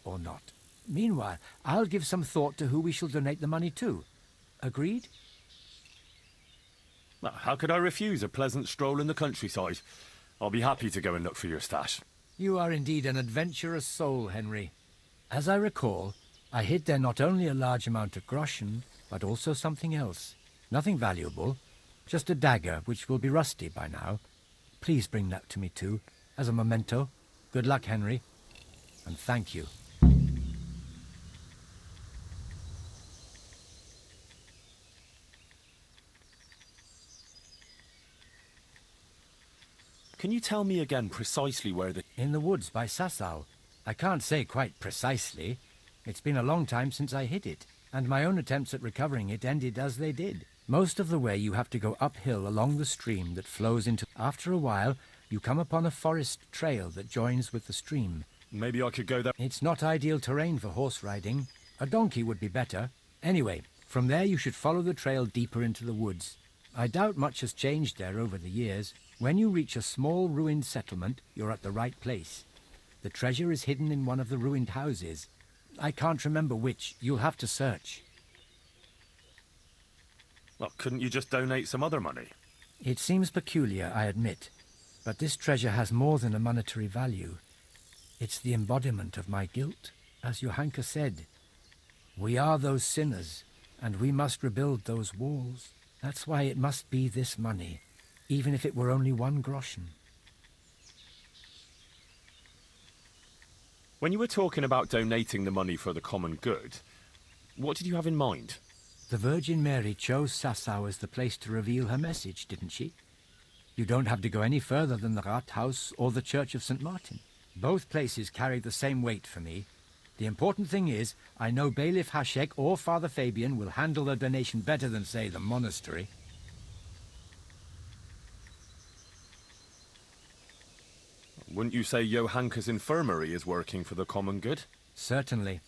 or not. Meanwhile, I'll give some thought to who we shall donate the money to. Agreed? Well, how could I refuse a pleasant stroll in the countryside? I'll be happy to go and look for your stash. You are indeed an adventurous soul, Henry. As I recall, I hid there not only a large amount of groschen, but also something else. Nothing valuable, just a dagger which will be rusty by now. Please bring that to me too, as a memento. Good luck, Henry, and thank you. Can you tell me again precisely where the... In the woods by Sasau. I can't say quite precisely. It's been a long time since I hit it, and my own attempts at recovering it ended as they did. Most of the way you have to go uphill along the stream that flows into... After a while, you come upon a forest trail that joins with the stream. Maybe I could go there... It's not ideal terrain for horse riding. A donkey would be better. Anyway, from there you should follow the trail deeper into the woods. I doubt much has changed there over the years. When you reach a small ruined settlement, you're at the right place. The treasure is hidden in one of the ruined houses. I can't remember which. You'll have to search. Well, couldn't you just donate some other money? It seems peculiar, I admit, but this treasure has more than a monetary value. It's the embodiment of my guilt, as Johanka said. We are those sinners, and we must rebuild those walls. That's why it must be this money, even if it were only 1 groschen. When you were talking about donating the money for the common good, what did you have in mind? The Virgin Mary chose Sasau as the place to reveal her message, didn't she? You don't have to go any further than the Rathaus or the Church of St. Martin. Both places carry the same weight for me. The important thing is, I know Bailiff Hašek or Father Fabian will handle the donation better than, say, the monastery. Wouldn't you say Johanka's infirmary is working for the common good? Certainly,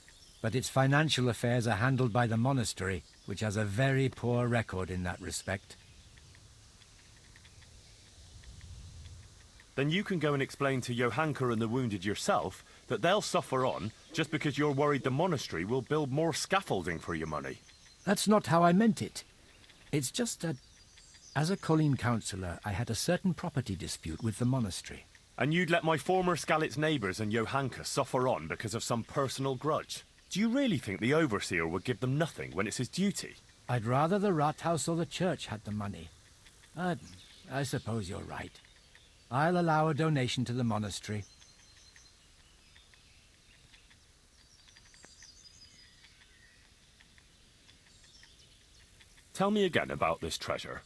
but its financial affairs are handled by the monastery, which has a very poor record in that respect. Then you can go and explain to Johanka and the wounded yourself that they'll suffer on just because you're worried the monastery will build more scaffolding for your money. That's not how I meant it. It's just that, as a Colleen councillor, I had a certain property dispute with the monastery. And you'd let my former Skalitz neighbours and Johanka suffer on because of some personal grudge? Do you really think the overseer would give them nothing when it's his duty? I'd rather the Rathaus or the church had the money. I suppose you're right. I'll allow a donation to the monastery. Tell me again about this treasure.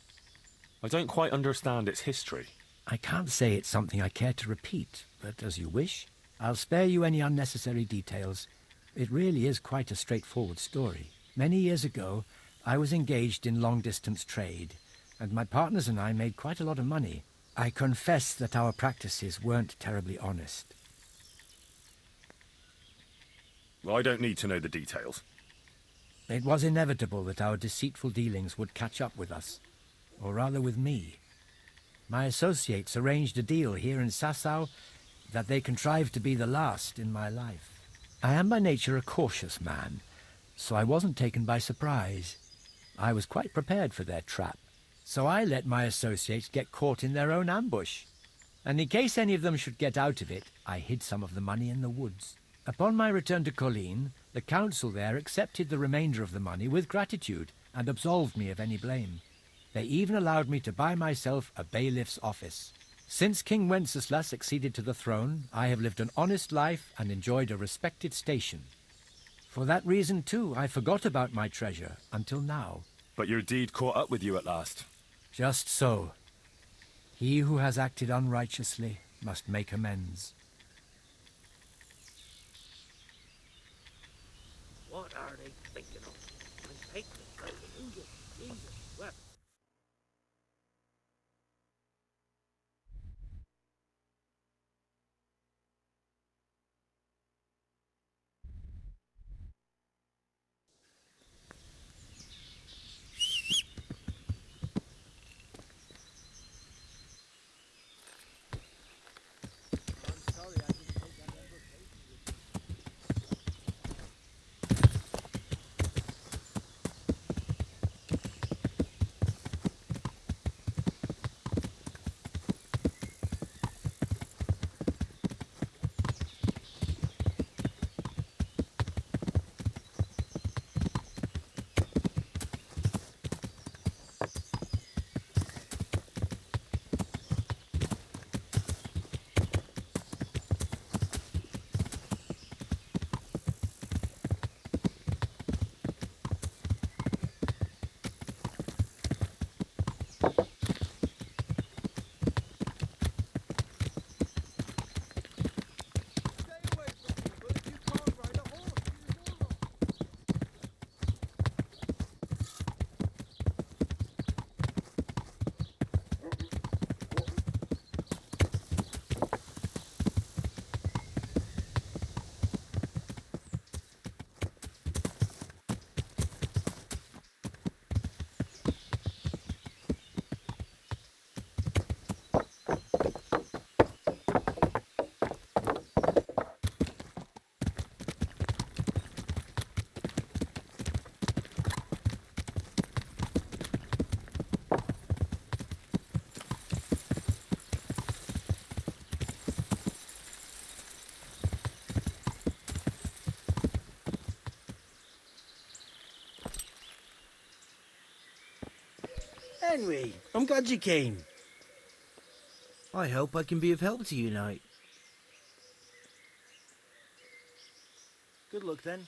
I don't quite understand its history. I can't say it's something I care to repeat, but as you wish. I'll spare you any unnecessary details. It really is quite a straightforward story. Many years ago, I was engaged in long-distance trade, and my partners and I made quite a lot of money. I confess that our practices weren't terribly honest. Well, I don't need to know the details. It was inevitable that our deceitful dealings would catch up with us, or rather with me. My associates arranged a deal here in Sasau that they contrived to be the last in my life. I am by nature a cautious man, so I wasn't taken by surprise. I was quite prepared for their trap, so I let my associates get caught in their own ambush. and in case any of them should get out of it, I hid some of the money in the woods. Upon my return to Colleen, the council there accepted the remainder of the money with gratitude and absolved me of any blame. They even allowed me to buy myself a bailiff's office. Since King Wenceslas succeeded to the throne, I have lived an honest life and enjoyed a respected station. For that reason, too, I forgot about my treasure until now. But your deed caught up with you at last. Just so. He who has acted unrighteously must make amends. What are they thinking of? And take the treasure. Jesus, well. Henry, I'm glad you came. I hope I can be of help to you tonight. Good luck then.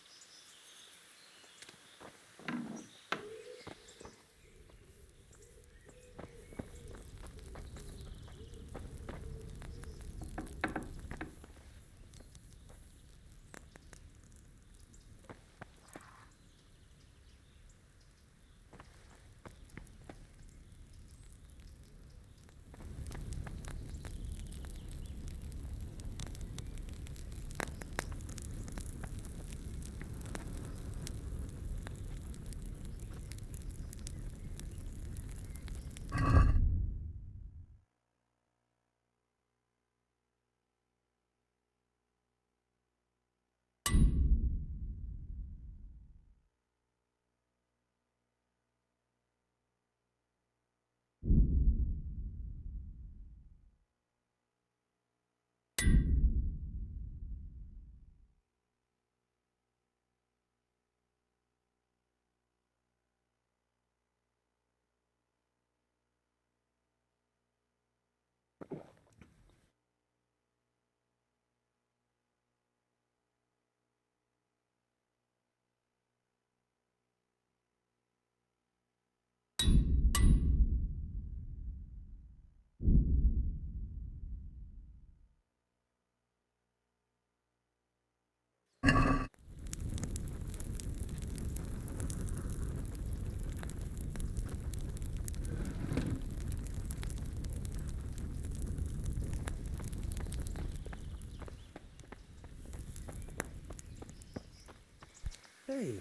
Hey.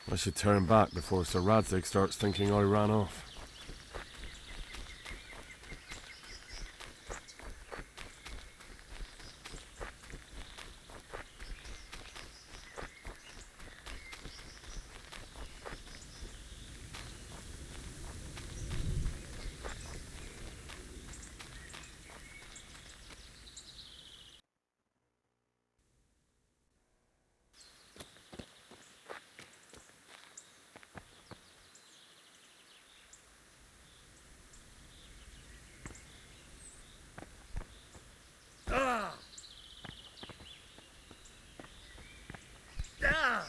I should turn back before Sir Radzig starts thinking I ran off. Ah! Ah! Ah!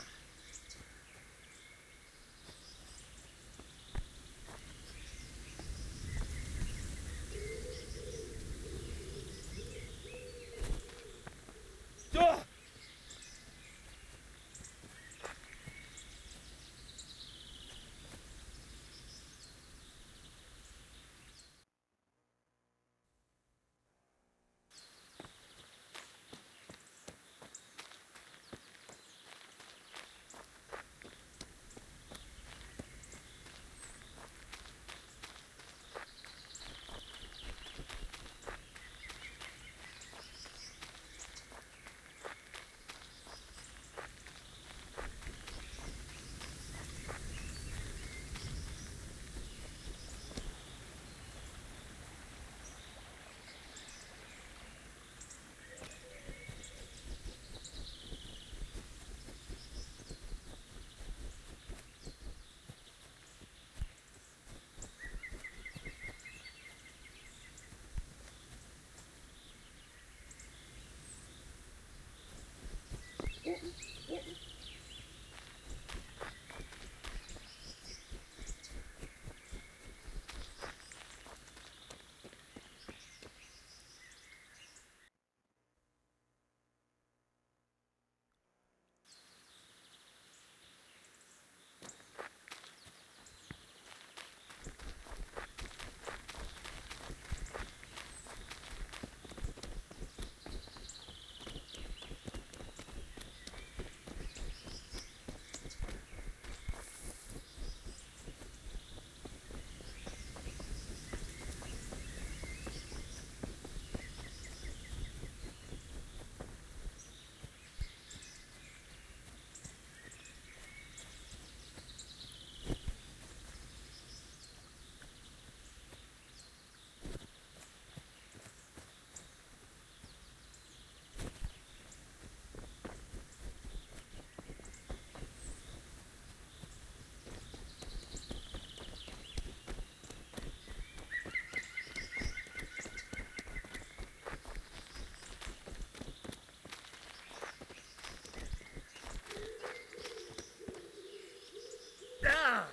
Ah!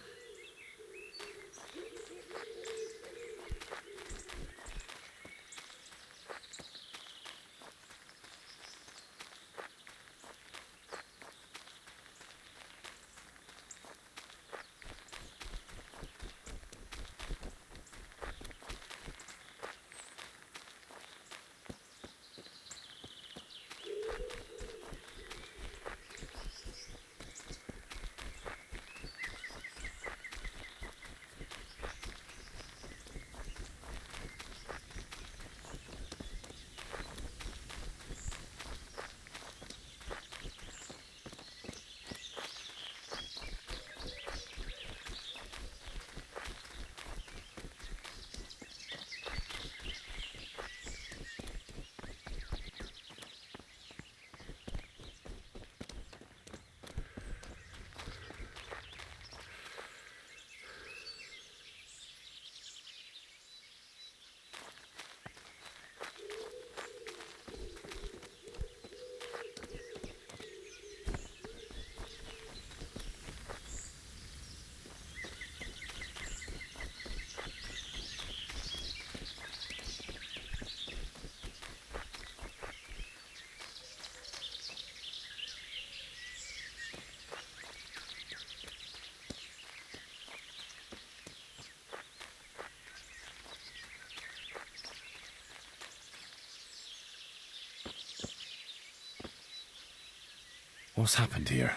What's happened here?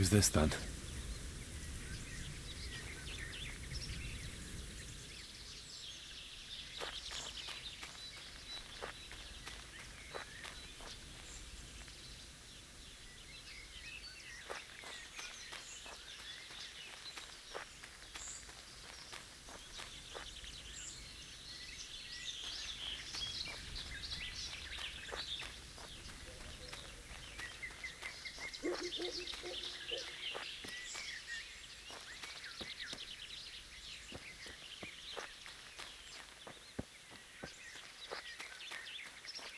Who's this then?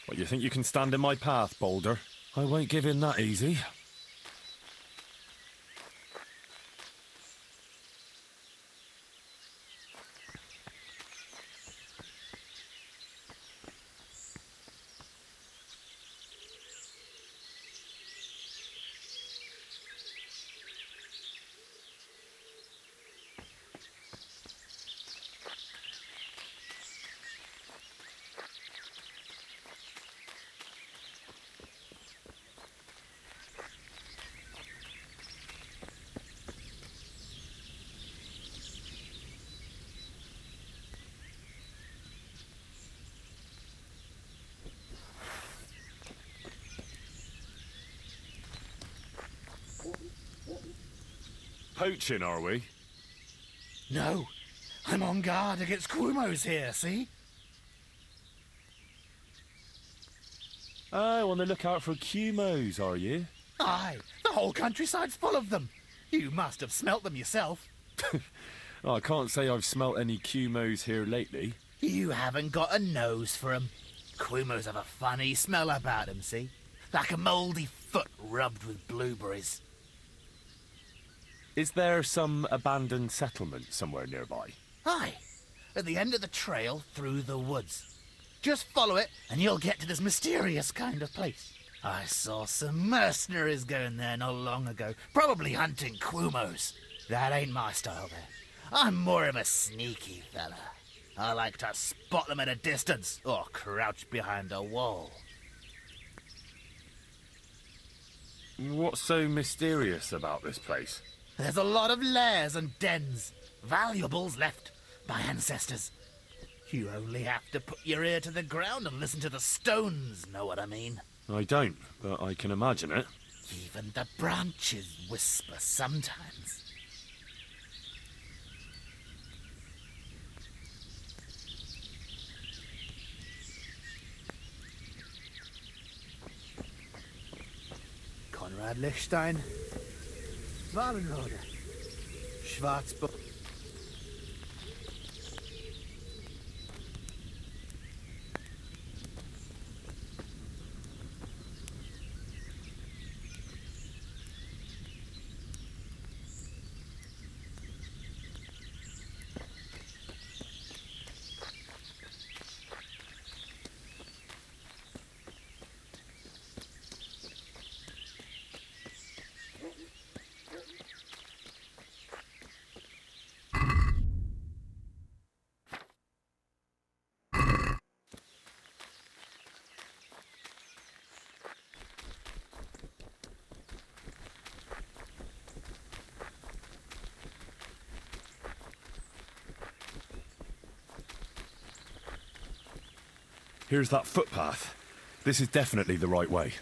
What, you think you can stand in my path, Boulder? I won't give in that easy. Poaching, are we? No, I'm on guard against Quumos here, see? Oh, on the lookout for Cumos, are you? Aye, the whole countryside's full of them. You must have smelt them yourself. Oh, I can't say I've smelt any Cumos here lately. You haven't got a nose for 'em. Quumos have a funny smell about 'em, see? Like a mouldy foot rubbed with blueberries. Is there some abandoned settlement somewhere nearby? Aye, at the end of the trail through the woods. Just follow it and you'll get to this mysterious kind of place. I saw some mercenaries going there not long ago, probably hunting Quumos. That ain't my style there. I'm more of a sneaky fella. I like to spot them at a distance or crouch behind a wall. What's so mysterious about this place? There's a lot of lairs and dens, valuables left by ancestors. You only have to put your ear to the ground and listen to the stones, know what I mean? I don't, but I can imagine it. Even the branches whisper sometimes. Konrad Lichstein, Wallenrode, Schwarzburg. Here's that footpath. This is definitely the right way.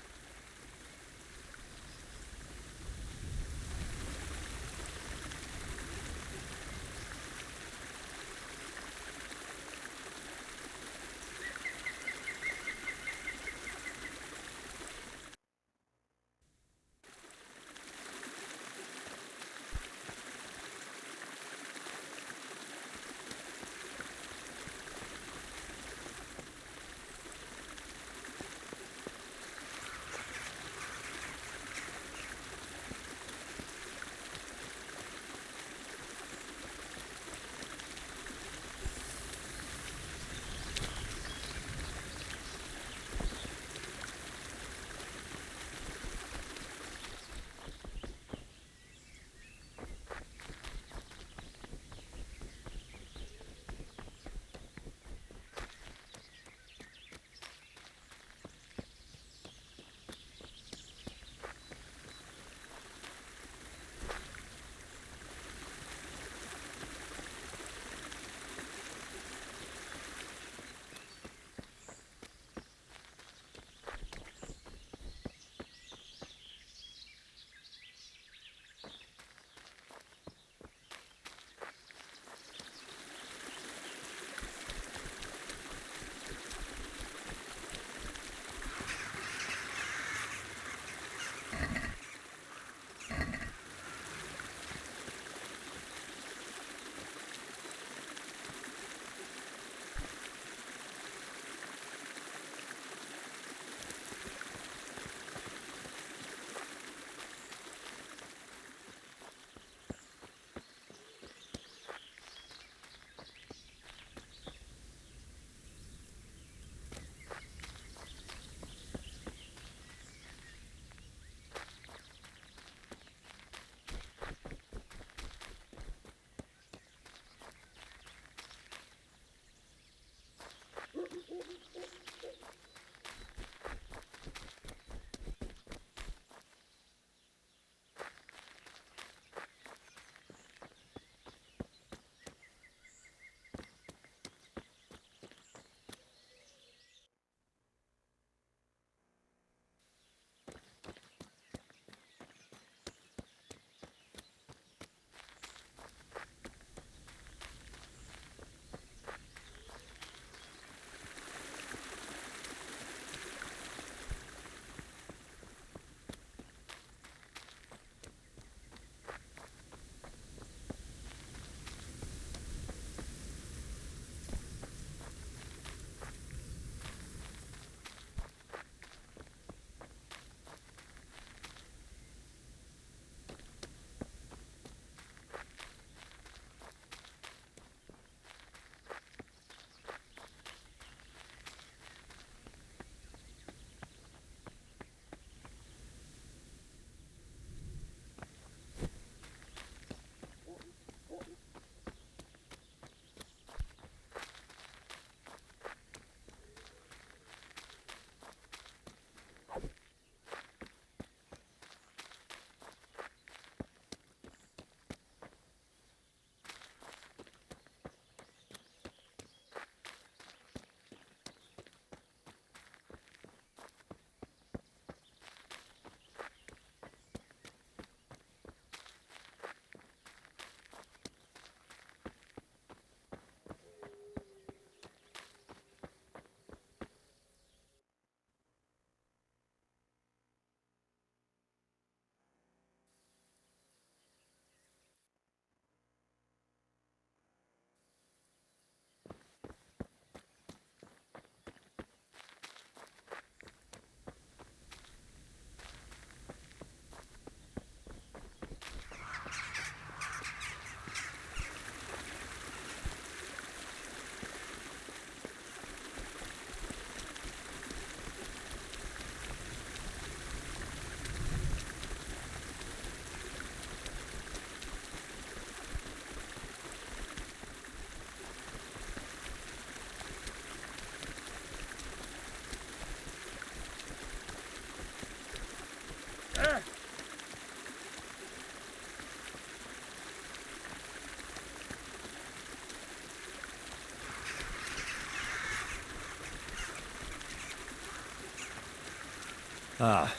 Ah,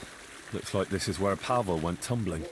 looks like this is where Pavel went tumbling.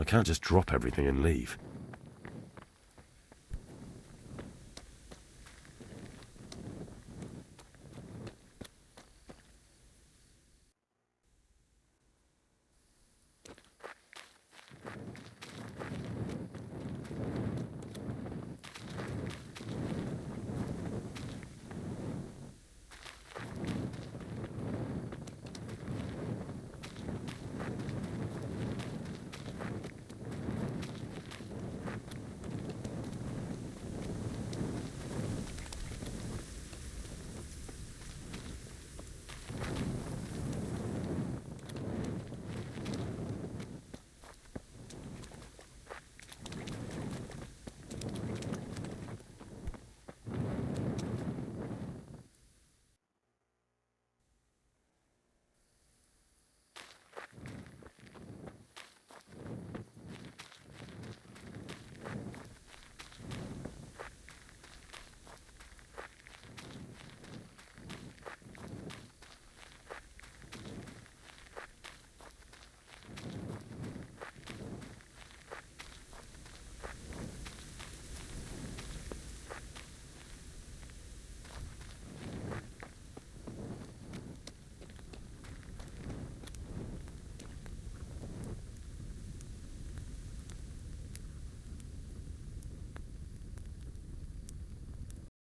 I can't just drop everything and leave.